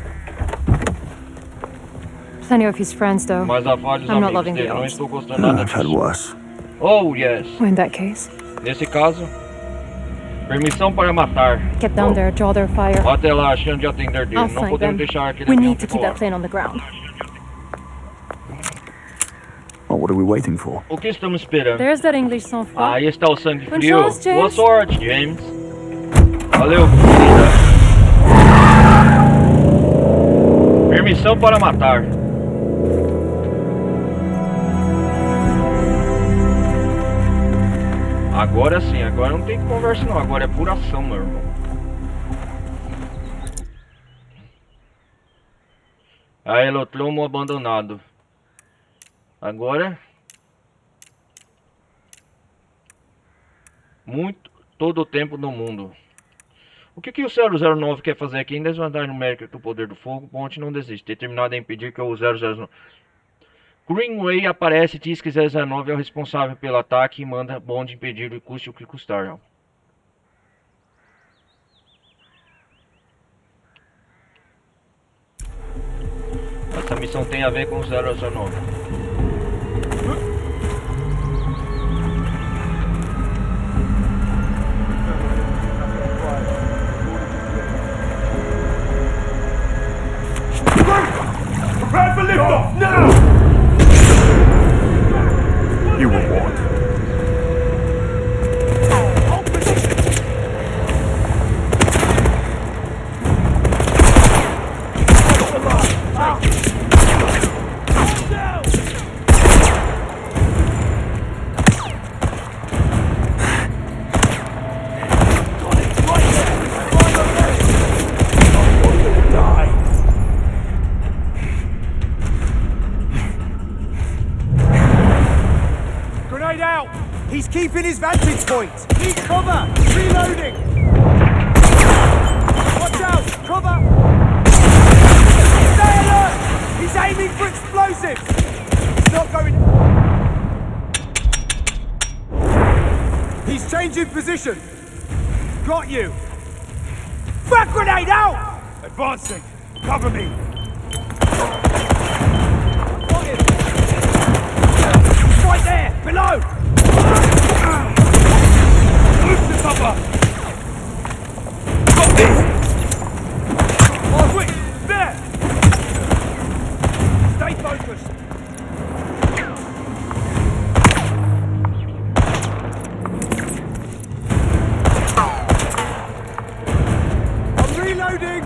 Speaker 16: Plenty of his friends, though.
Speaker 1: Mas a falha dos
Speaker 16: I'm not
Speaker 1: amigos
Speaker 16: loving
Speaker 1: dele,
Speaker 16: the
Speaker 1: não
Speaker 16: odds.
Speaker 1: estou gostando nada
Speaker 3: I've had
Speaker 1: disso.
Speaker 3: worse.
Speaker 1: Oh, yes.
Speaker 16: Well, in that case,
Speaker 1: Nesse caso, permissão para matar.
Speaker 16: get down there, draw their fire.
Speaker 1: Vá até lá, achando de atender dele.
Speaker 16: I'll
Speaker 1: Não
Speaker 16: find
Speaker 1: podemos
Speaker 16: them.
Speaker 1: deixar aquele
Speaker 16: We
Speaker 1: avião
Speaker 16: need to keep
Speaker 1: voar.
Speaker 16: that plane on the ground.
Speaker 3: Well, what are we waiting for?
Speaker 1: O que estamos esperando?
Speaker 16: There's that English song.
Speaker 1: Aí está o sangue
Speaker 16: Bonne
Speaker 1: frio.
Speaker 16: chance, James.
Speaker 1: Boa sorte, James. Valeu, querida. Permissão para matar. Agora sim, agora não tem conversa não, agora é pura ação, meu irmão. Aeródromo abandonado. Agora todo o tempo do mundo. O que o 009 quer fazer aqui? Em desvantagem numérica do poder do fogo, Ponte não desiste. Determinado a impedir que o 009... Greenway aparece e diz que 009 é o responsável pelo ataque e manda Bond impedir o custe o que custar. Essa missão tem a ver com o 009.
Speaker 21: Prepare for liftoff, now!
Speaker 3: You were warned.
Speaker 21: Grenade out! He's keeping his vantage point! Need cover! Reloading! Watch out! Cover! Stay alert! He's aiming for explosives! He's not going... He's changing position! Got you! Frag grenade out! Advancing! Cover me! Right there! Below! Move to cover! Got this! Oh, quick! There! Stay focused! I'm reloading!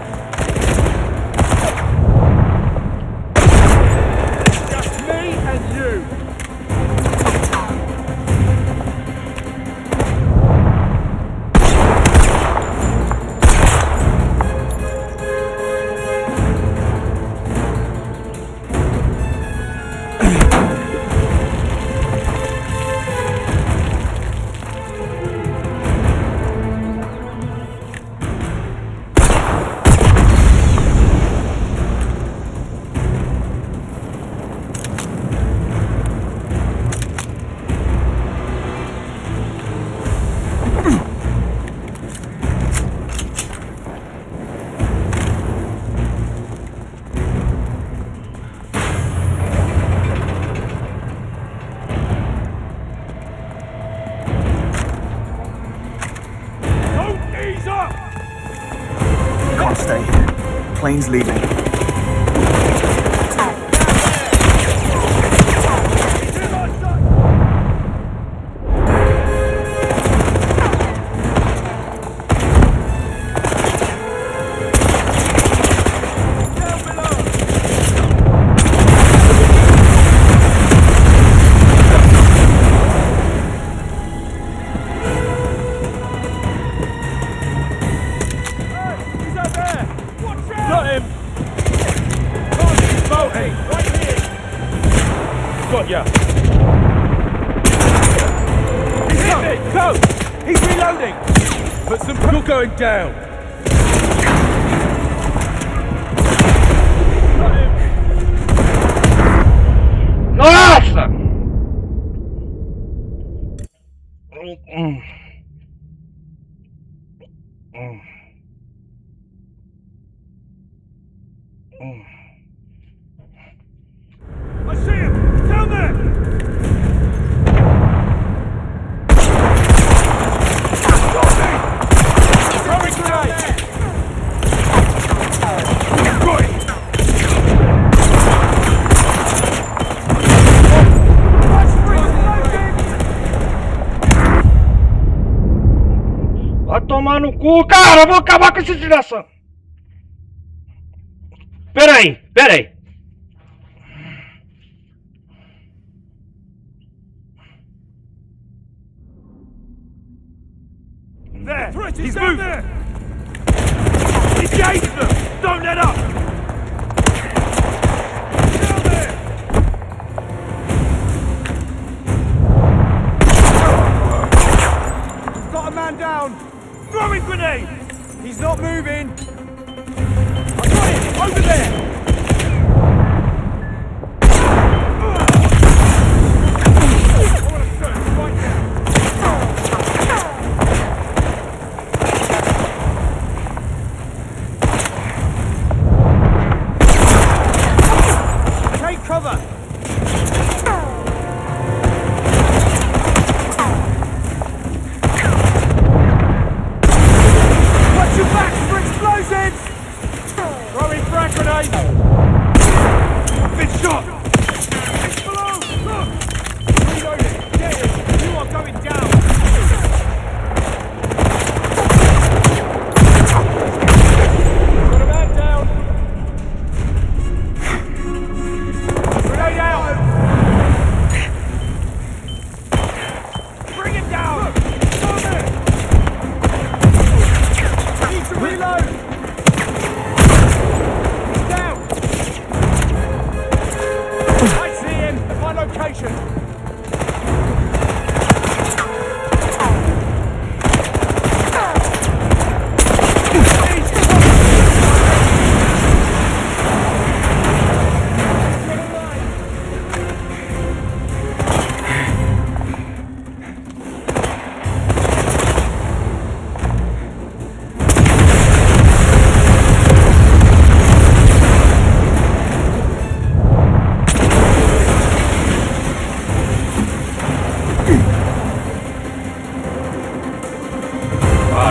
Speaker 3: stay here. Plane's leaving.
Speaker 21: Going down.
Speaker 1: Nossa!
Speaker 21: I see him! Down there!
Speaker 1: Vai tomar no cu, cara! Eu vou acabar com essa desgraça! Pera aí!
Speaker 21: There! He's moving! There! Engage them! Don't let up! Down there! Got a man down! Throwing grenade! He's not moving! I got him! Over there!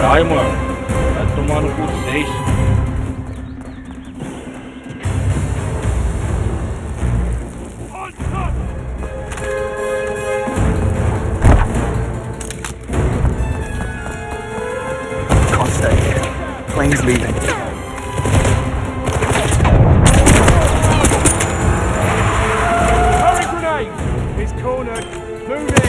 Speaker 1: Caralho, mano. Vai tomar no cu 6.
Speaker 3: Can't stay here. Plane's leaving.
Speaker 21: Hurry grenade! He's cornered. Moving!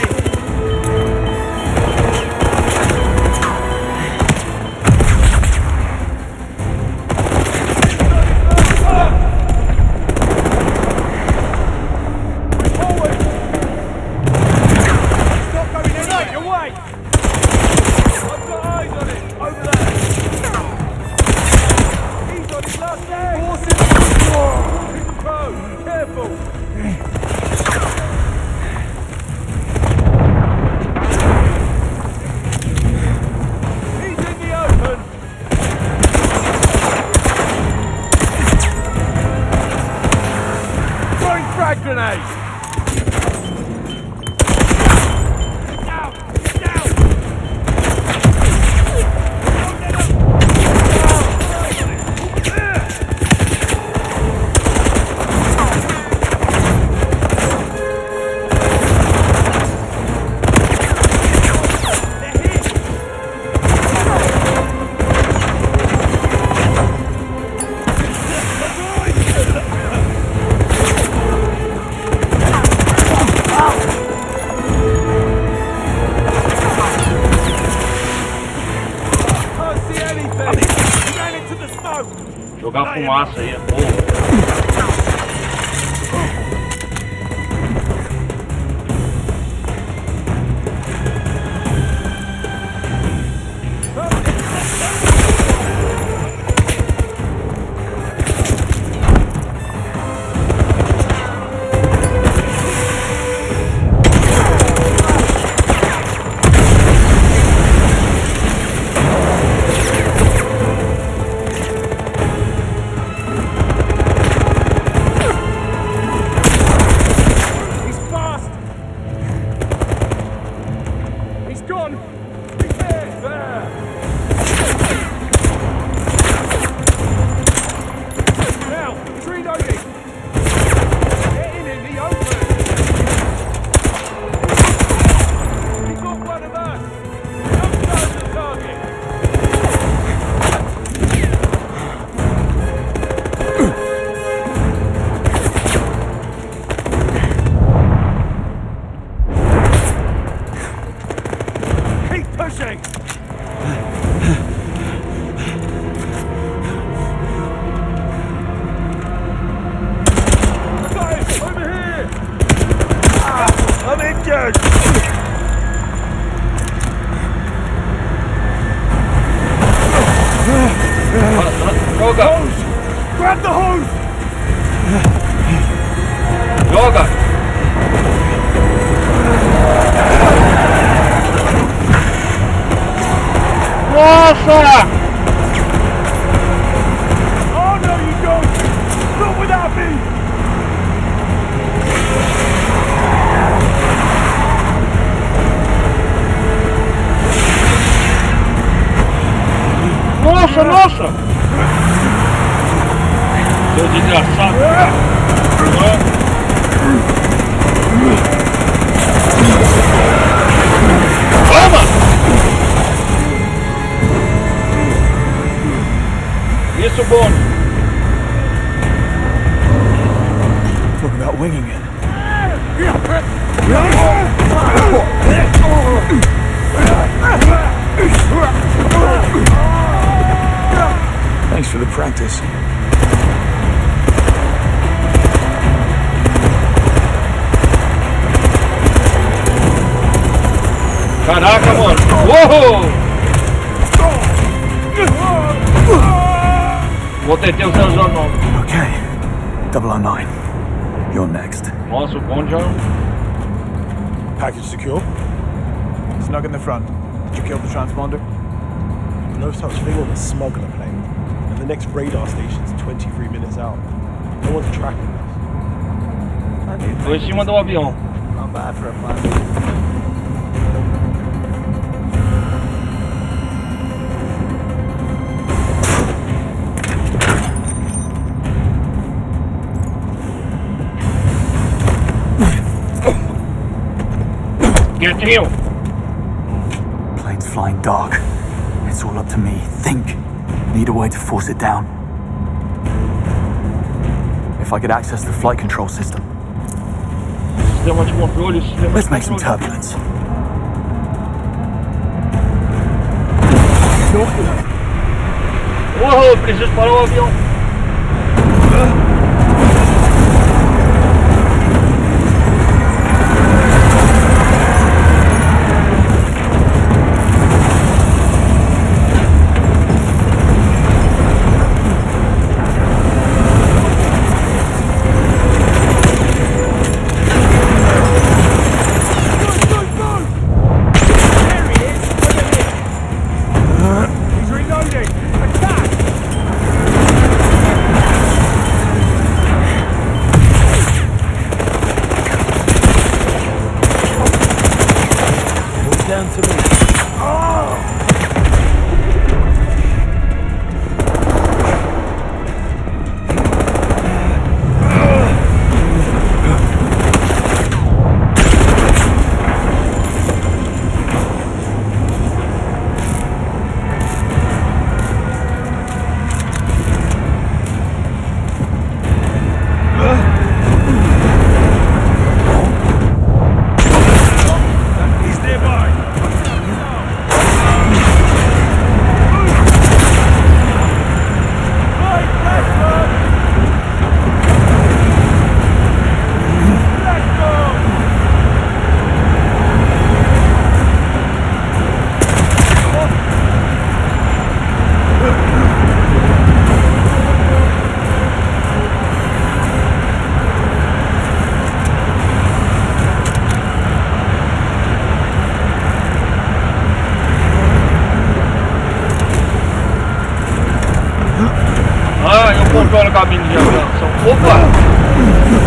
Speaker 1: fumaça aí,
Speaker 21: Grab the hose!
Speaker 1: Joga! Nossa!
Speaker 21: Oh no, you don't! Not without me!
Speaker 1: Nossa, nossa! Seu desgraçado! Vamos! Isso, bônus!
Speaker 3: Talk about winging it. Thanks for the practice.
Speaker 1: Caraca, mano! Uou! Vou tentar usar o nome.
Speaker 3: Okay. 009. You're next.
Speaker 1: Nossa, o bom já.
Speaker 21: Package secure? Snug in the front. Did you kill the transponder?
Speaker 7: No such thing on the smuggler plane. And the next radar station's 23 minutes out. No one's tracking us.
Speaker 1: Tô em cima do avião.
Speaker 21: Not bad for a plan.
Speaker 1: Quietinho.
Speaker 3: Plane's flying dark. It's all up to me. Think. Need a way to force it down. If I could access the flight control system.
Speaker 1: Sistema de controle, sistema
Speaker 3: Let's
Speaker 1: de
Speaker 3: make some
Speaker 1: controle.
Speaker 3: turbulence.
Speaker 1: Uou, preciso parar o avião. cabine de aviação. Opa!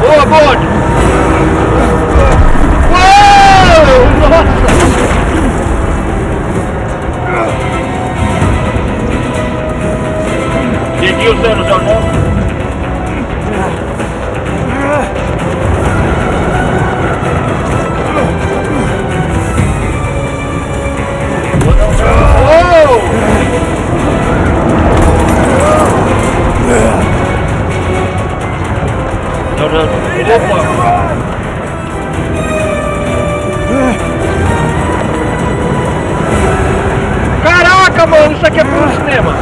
Speaker 1: Boa, Bond! Uou! Nossa! Entendi os anos, já não? Caraca, mano, isso aqui é pro cinema.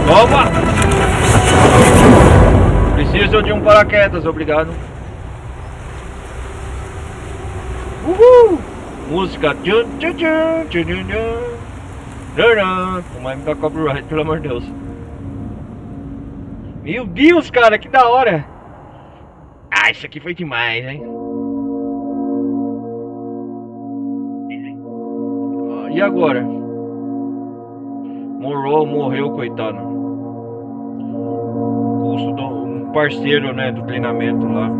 Speaker 1: Toma! Preciso de um paraquedas, obrigado. Uhul! Música. Mas me dá copyright, pelo amor de Deus. Meu Deus, cara, que da hora! Ah, isso aqui foi demais, hein? E agora? Morrow morreu, coitado. Custo do um parceiro, né, do treinamento lá.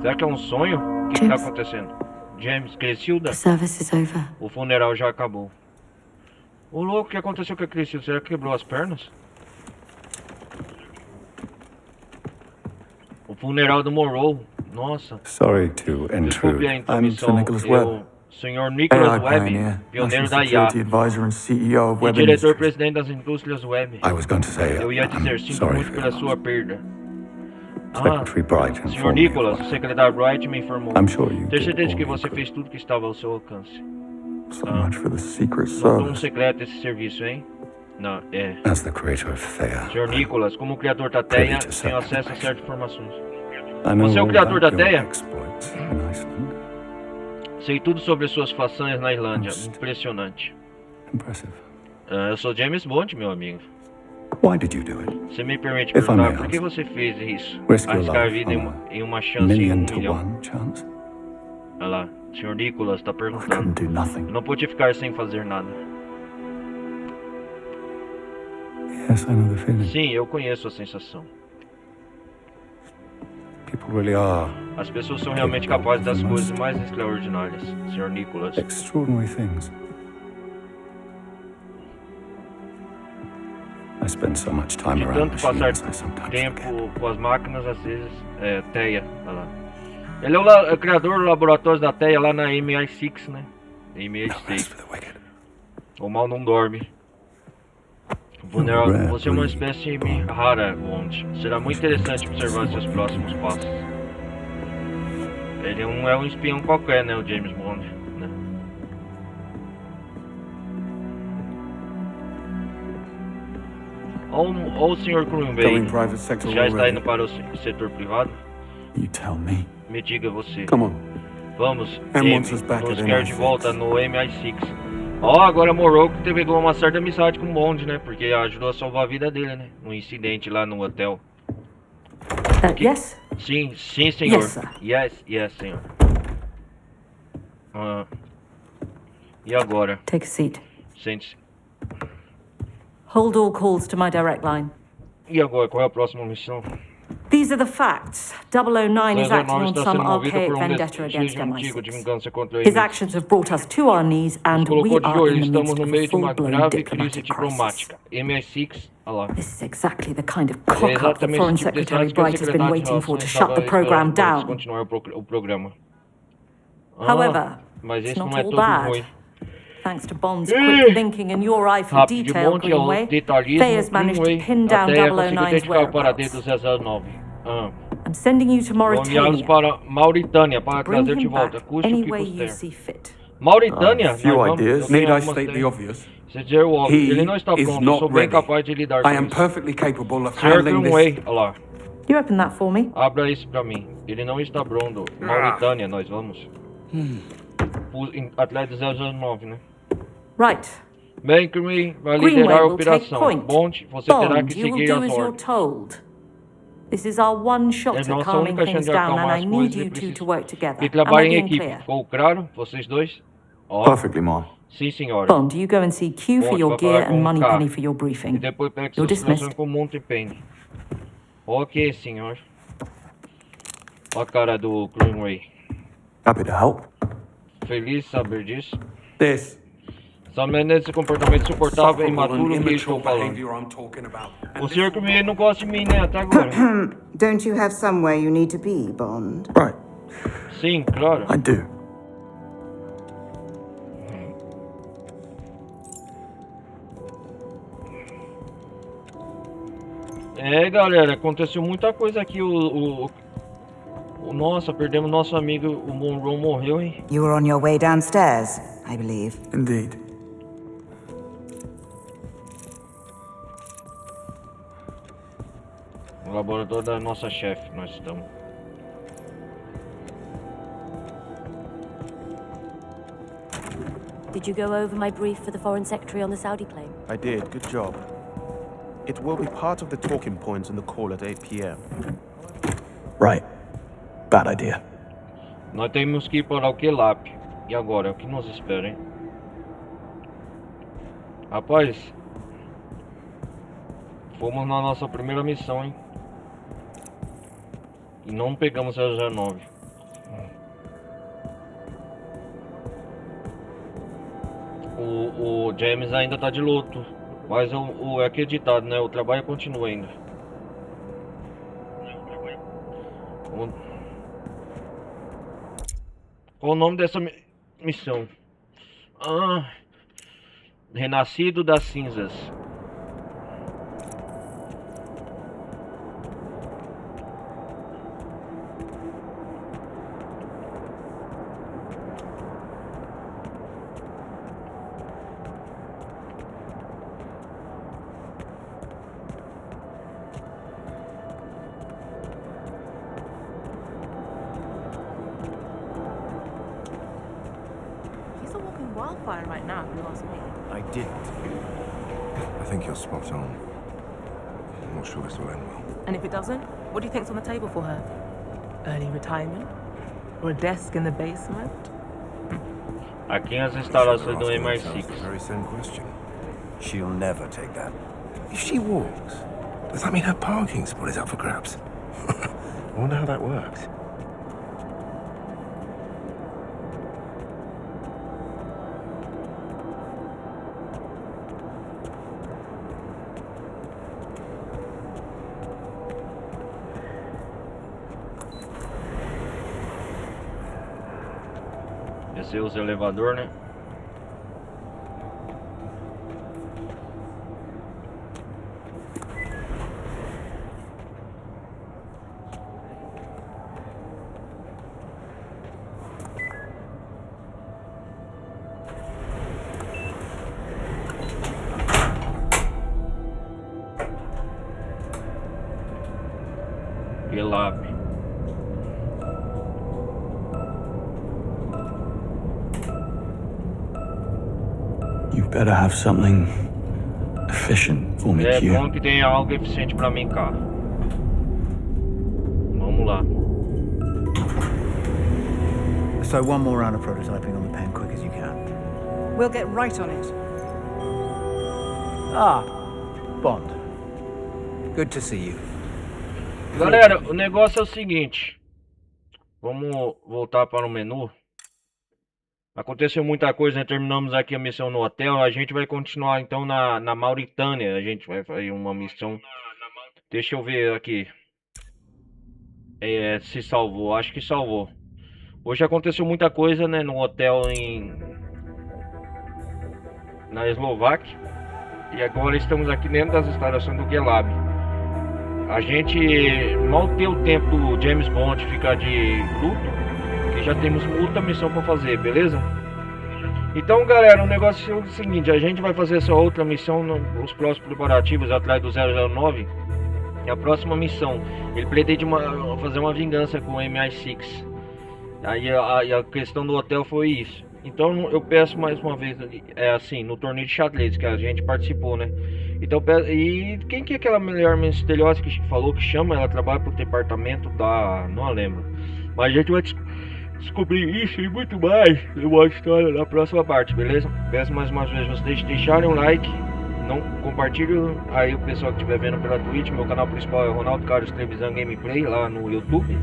Speaker 1: Será que é um sonho? O que está acontecendo? James, Crescilda?
Speaker 6: The service is over.
Speaker 1: O funeral já acabou. Ô louco, o que aconteceu com a Crescilda? Será que quebrou as pernas? O funeral do Morrow. Nossa.
Speaker 3: Sorry to
Speaker 1: Desculpe a
Speaker 3: intrude. I'm
Speaker 1: intromissão.
Speaker 3: Nicholas Webb,
Speaker 1: Eu, Sr. Nicholas Webb, pioneiro da IA
Speaker 3: advisor and CEO of
Speaker 1: e
Speaker 3: Webb
Speaker 1: diretor-presidente das indústrias Webb.
Speaker 3: I was going to say,
Speaker 1: Eu ia dizer, sinto
Speaker 3: sorry
Speaker 1: muito
Speaker 3: for
Speaker 1: pela
Speaker 3: your
Speaker 1: sua perda.
Speaker 3: Secretary Bright
Speaker 1: Sr.
Speaker 3: informed me.
Speaker 1: Nicholas, o secretário Bright me informou.
Speaker 3: I'm sure you
Speaker 1: Tenho
Speaker 3: did
Speaker 1: certeza
Speaker 3: all
Speaker 1: que
Speaker 3: you
Speaker 1: você
Speaker 3: could.
Speaker 1: fez tudo que estava ao seu alcance.
Speaker 3: So much for the secret
Speaker 1: Não tão
Speaker 3: service.
Speaker 1: secreto esse serviço, hein? Não, é.
Speaker 3: As the creator of Thea,
Speaker 1: Sr. Nicholas, como criador da
Speaker 3: Privy
Speaker 1: Teia,
Speaker 3: to
Speaker 1: tenho
Speaker 3: certain
Speaker 1: acesso a certas informações.
Speaker 3: I know
Speaker 1: Você é o
Speaker 3: all
Speaker 1: criador da
Speaker 3: about your
Speaker 1: Teia?
Speaker 3: exploits in Iceland.
Speaker 1: Sei tudo sobre suas façanhas na Irlândia. Impressionante.
Speaker 3: Impressive.
Speaker 1: Eu sou James Bond, meu amigo.
Speaker 3: Why did you do it?
Speaker 1: Você me permite
Speaker 3: If I may
Speaker 1: perguntar por que
Speaker 3: ask.
Speaker 1: você fez isso?
Speaker 3: Risk your
Speaker 1: Arriscar a
Speaker 3: life
Speaker 1: vida
Speaker 3: on
Speaker 1: em uma
Speaker 3: a
Speaker 1: chance em
Speaker 3: million
Speaker 1: um
Speaker 3: to
Speaker 1: milhão.
Speaker 3: one chance?
Speaker 1: Olha lá, Sr. Nicholas está
Speaker 3: Couldn't
Speaker 1: perguntando.
Speaker 3: do nothing.
Speaker 1: Eu não pude ficar sem fazer nada.
Speaker 3: Yes, I know the feeling.
Speaker 1: Sim, eu conheço a sensação.
Speaker 3: People really are
Speaker 1: As pessoas são realmente capazes das coisas mais extraordinárias, Sr. Nicholas.
Speaker 3: extraordinary things. I spend so much time
Speaker 1: De
Speaker 3: around
Speaker 1: tanto passar
Speaker 3: machines, I sometimes
Speaker 1: tempo com as máquinas, às vezes, Teia, olha lá. Ele é o criador do laboratório da Teia lá na MI6, né? MI6. O mal não dorme. Vulnerável, você é uma espécie rara, Bond. Será muito interessante observar seus próximos passos. Ele não é um espião qualquer, né? O James Bond, né? Ou o Sr. Crumway já está indo para o setor privado?
Speaker 3: You tell me.
Speaker 1: Me diga você.
Speaker 3: Come on.
Speaker 1: Vamos,
Speaker 3: And wants us back
Speaker 1: nos
Speaker 3: at
Speaker 1: quer de
Speaker 3: MI6.
Speaker 1: volta no MI6. Ó, agora Morrow pegou uma certa amizade com o Bond, né? Porque ajudou a salvar a vida dele, né? No incidente lá no hotel.
Speaker 11: Yes?
Speaker 1: Sim, sim, senhor.
Speaker 11: Yes, sir.
Speaker 1: Yes, senhor. E agora?
Speaker 11: Take a seat.
Speaker 1: Sente-se.
Speaker 11: Hold all calls to my direct line.
Speaker 1: E agora, qual é a próxima missão?
Speaker 11: These are the facts. 009 is acting
Speaker 1: 009
Speaker 11: on
Speaker 1: está
Speaker 11: some
Speaker 1: sendo movido
Speaker 11: archaic
Speaker 1: por
Speaker 11: vendetta against
Speaker 1: desejo antigo de
Speaker 11: MI6.
Speaker 1: vingança contra
Speaker 11: His
Speaker 1: ele.
Speaker 11: actions have brought us to our knees, and we
Speaker 1: Colocou de
Speaker 11: are
Speaker 1: joelho,
Speaker 11: in the
Speaker 1: estamos
Speaker 11: midst
Speaker 1: no
Speaker 11: of a
Speaker 1: meio de uma
Speaker 11: full-blown
Speaker 1: grave crise
Speaker 11: diplomatic crisis.
Speaker 1: diplomática. MI6, olha lá.
Speaker 11: This is exactly the kind of
Speaker 1: É
Speaker 11: cock-up the
Speaker 1: exatamente
Speaker 11: Foreign
Speaker 1: esse tipo de
Speaker 11: Secretary
Speaker 1: detalhes que o
Speaker 11: Bright has been
Speaker 1: secretário de
Speaker 11: waiting for to
Speaker 1: Relações
Speaker 11: shut the
Speaker 1: estava
Speaker 11: program
Speaker 1: esperando para
Speaker 11: down.
Speaker 1: continuar o programa.
Speaker 11: However,
Speaker 1: Mas
Speaker 11: it's
Speaker 1: isso
Speaker 11: not
Speaker 1: não é
Speaker 11: all
Speaker 1: tudo
Speaker 11: bad.
Speaker 1: ruim.
Speaker 11: Thanks to Bond's quick thinking and your eye for
Speaker 1: Rápido de
Speaker 11: detail,
Speaker 1: monte ao
Speaker 11: Greenway,
Speaker 1: detalhismo,
Speaker 11: Thea's managed to
Speaker 1: Greenway,
Speaker 11: pin down
Speaker 1: até conseguiu
Speaker 11: 009's
Speaker 1: identificar o paradeiro
Speaker 11: whereabouts.
Speaker 1: do 009.
Speaker 11: I'm sending you to
Speaker 1: Enviá-los para Mauritânia para trazer de volta, custe o que custer. Mauritânia?
Speaker 3: Few ideas. Need I state the obvious?
Speaker 1: Ele não está pronto, sou bem capaz de lidar com isso.
Speaker 3: Perfectly capable of
Speaker 1: Sr. Greenway, olha lá.
Speaker 11: You open that for me?
Speaker 1: Abra isso pra mim. Ele não está pronto. Mauritânia, nós vamos. Atleta 009, né?
Speaker 11: Right.
Speaker 1: Bem, Greenway vai liderar a operação. Bond, você terá que seguir as ordens.
Speaker 11: This is our one shot at calming things down, and I need you two to work together.
Speaker 1: E trabalhem em equipe. Ficou claro? Vocês dois?
Speaker 3: Perfectly, Mom.
Speaker 1: Sim, senhora.
Speaker 11: Bond, you go and see Q for your gear and Moneypenny for your briefing.
Speaker 1: E depois pega sua situação com Moneypenny. Ok, senhor. Olha a cara do Greenway.
Speaker 3: Happy to help.
Speaker 1: Feliz de saber disso.
Speaker 3: This.
Speaker 1: Somente nesse comportamento insuportável e imaturo que estou falando. O Sr. Greenway não gosta de mim, né? Até agora.
Speaker 8: Don't you have somewhere you need to be, Bond?
Speaker 3: Right.
Speaker 1: Sim, claro.
Speaker 3: I do.
Speaker 1: É, galera, aconteceu muita coisa aqui. Nossa, perdemos nosso amigo, o Monroe morreu, hein?
Speaker 8: You were on your way downstairs, I believe.
Speaker 3: Indeed.
Speaker 1: No laboratório da nossa chefe, nós estamos.
Speaker 18: Did you go over my brief for the Foreign Secretary on the Saudi plane?
Speaker 7: I did, good job. It will be part of the talking points in the call at 8 p.m.
Speaker 3: Right. Bad idea.
Speaker 1: Nós temos que ir para o Quelap. E agora, o que nos espera, hein? Rapaz, fomos na nossa primeira missão, hein? E não pegamos 009. O James ainda tá de luto. Mas é acreditado, né? O trabalho continua ainda. Qual o nome dessa missão? Renascido das cinzas.
Speaker 11: Wildfire right now, if you ask me.
Speaker 12: I didn't. I think you're spot on. I'm not sure this will end well.
Speaker 11: And if it doesn't, what do you think's on the table for her? Early retirement? Or a desk in the basement?
Speaker 1: Aqui as instalações do MI6.
Speaker 12: Very same question. She'll never take that. If she walks, does that mean her parking spot is up for grabs? I wonder how that works.
Speaker 1: Descer os elevador, né? Gelab.
Speaker 3: You better have something efficient for me,
Speaker 1: É
Speaker 3: Q.
Speaker 1: bom que tenha algo eficiente pra mim cá. Vamos lá.
Speaker 17: So one more round of prototyping on the pen, quick as you can.
Speaker 22: We'll get right on it.
Speaker 17: Ah, Bond. Good to see you.
Speaker 1: Galera, o negócio é o seguinte. Vamos voltar para o menu. Aconteceu muita coisa, né? Terminamos aqui a missão no hotel. A gente vai continuar então na Mauritânia. A gente vai fazer uma missão. Deixa eu ver aqui. Se salvou, acho que salvou. Hoje aconteceu muita coisa, né? No hotel na Eslováquia. E agora estamos aqui dentro das instalações do Gelab. a gente mal tem o tempo do James Bond ficar de luto, que já temos outra missão para fazer, beleza? Então, galera, o negócio é o seguinte, a gente vai fazer essa outra missão nos próximos preparativos atrás do 009. A próxima missão, ele pretende fazer uma vingança com o MI6. Aí a questão do hotel foi isso. Então eu peço mais uma vez, assim, no torneio de xadrez que a gente participou, né? Então, e quem que é aquela mulher misteriosa que falou que chama? Ela trabalha pro departamento da... não lembro. Mas a gente vai descobrir isso e muito mais no modo história na próxima parte, beleza? Peço mais uma vez vocês deixarem um like, não compartilhem. Aí o pessoal que estiver vendo pela Twitch, meu canal principal é Ronaldo Carlos Televisão Gameplay lá no YouTube.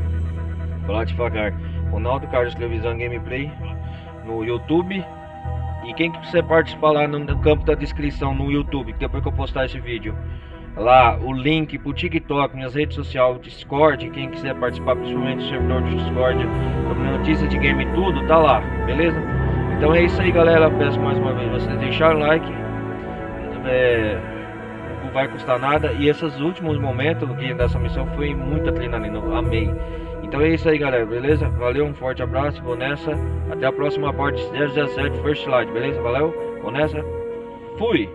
Speaker 1: Vou lá devagar, Ronaldo Carlos Televisão Gameplay no YouTube. E quem quiser participar lá no campo da descrição no YouTube, depois que eu postar esse vídeo, lá o link pro TikTok, minhas redes sociais, Discord, quem quiser participar, principalmente do servidor do Discord, sobre notícias de game e tudo, tá lá, beleza? Então é isso aí, galera, peço mais uma vez vocês deixarem like, não vai custar nada, e esses últimos momentos dessa missão foi muito adrenalina, amei. Então é isso aí, galera, beleza? Valeu, um forte abraço, vou nessa, até a próxima parte 007 First Light, beleza? Valeu, vou nessa, fui!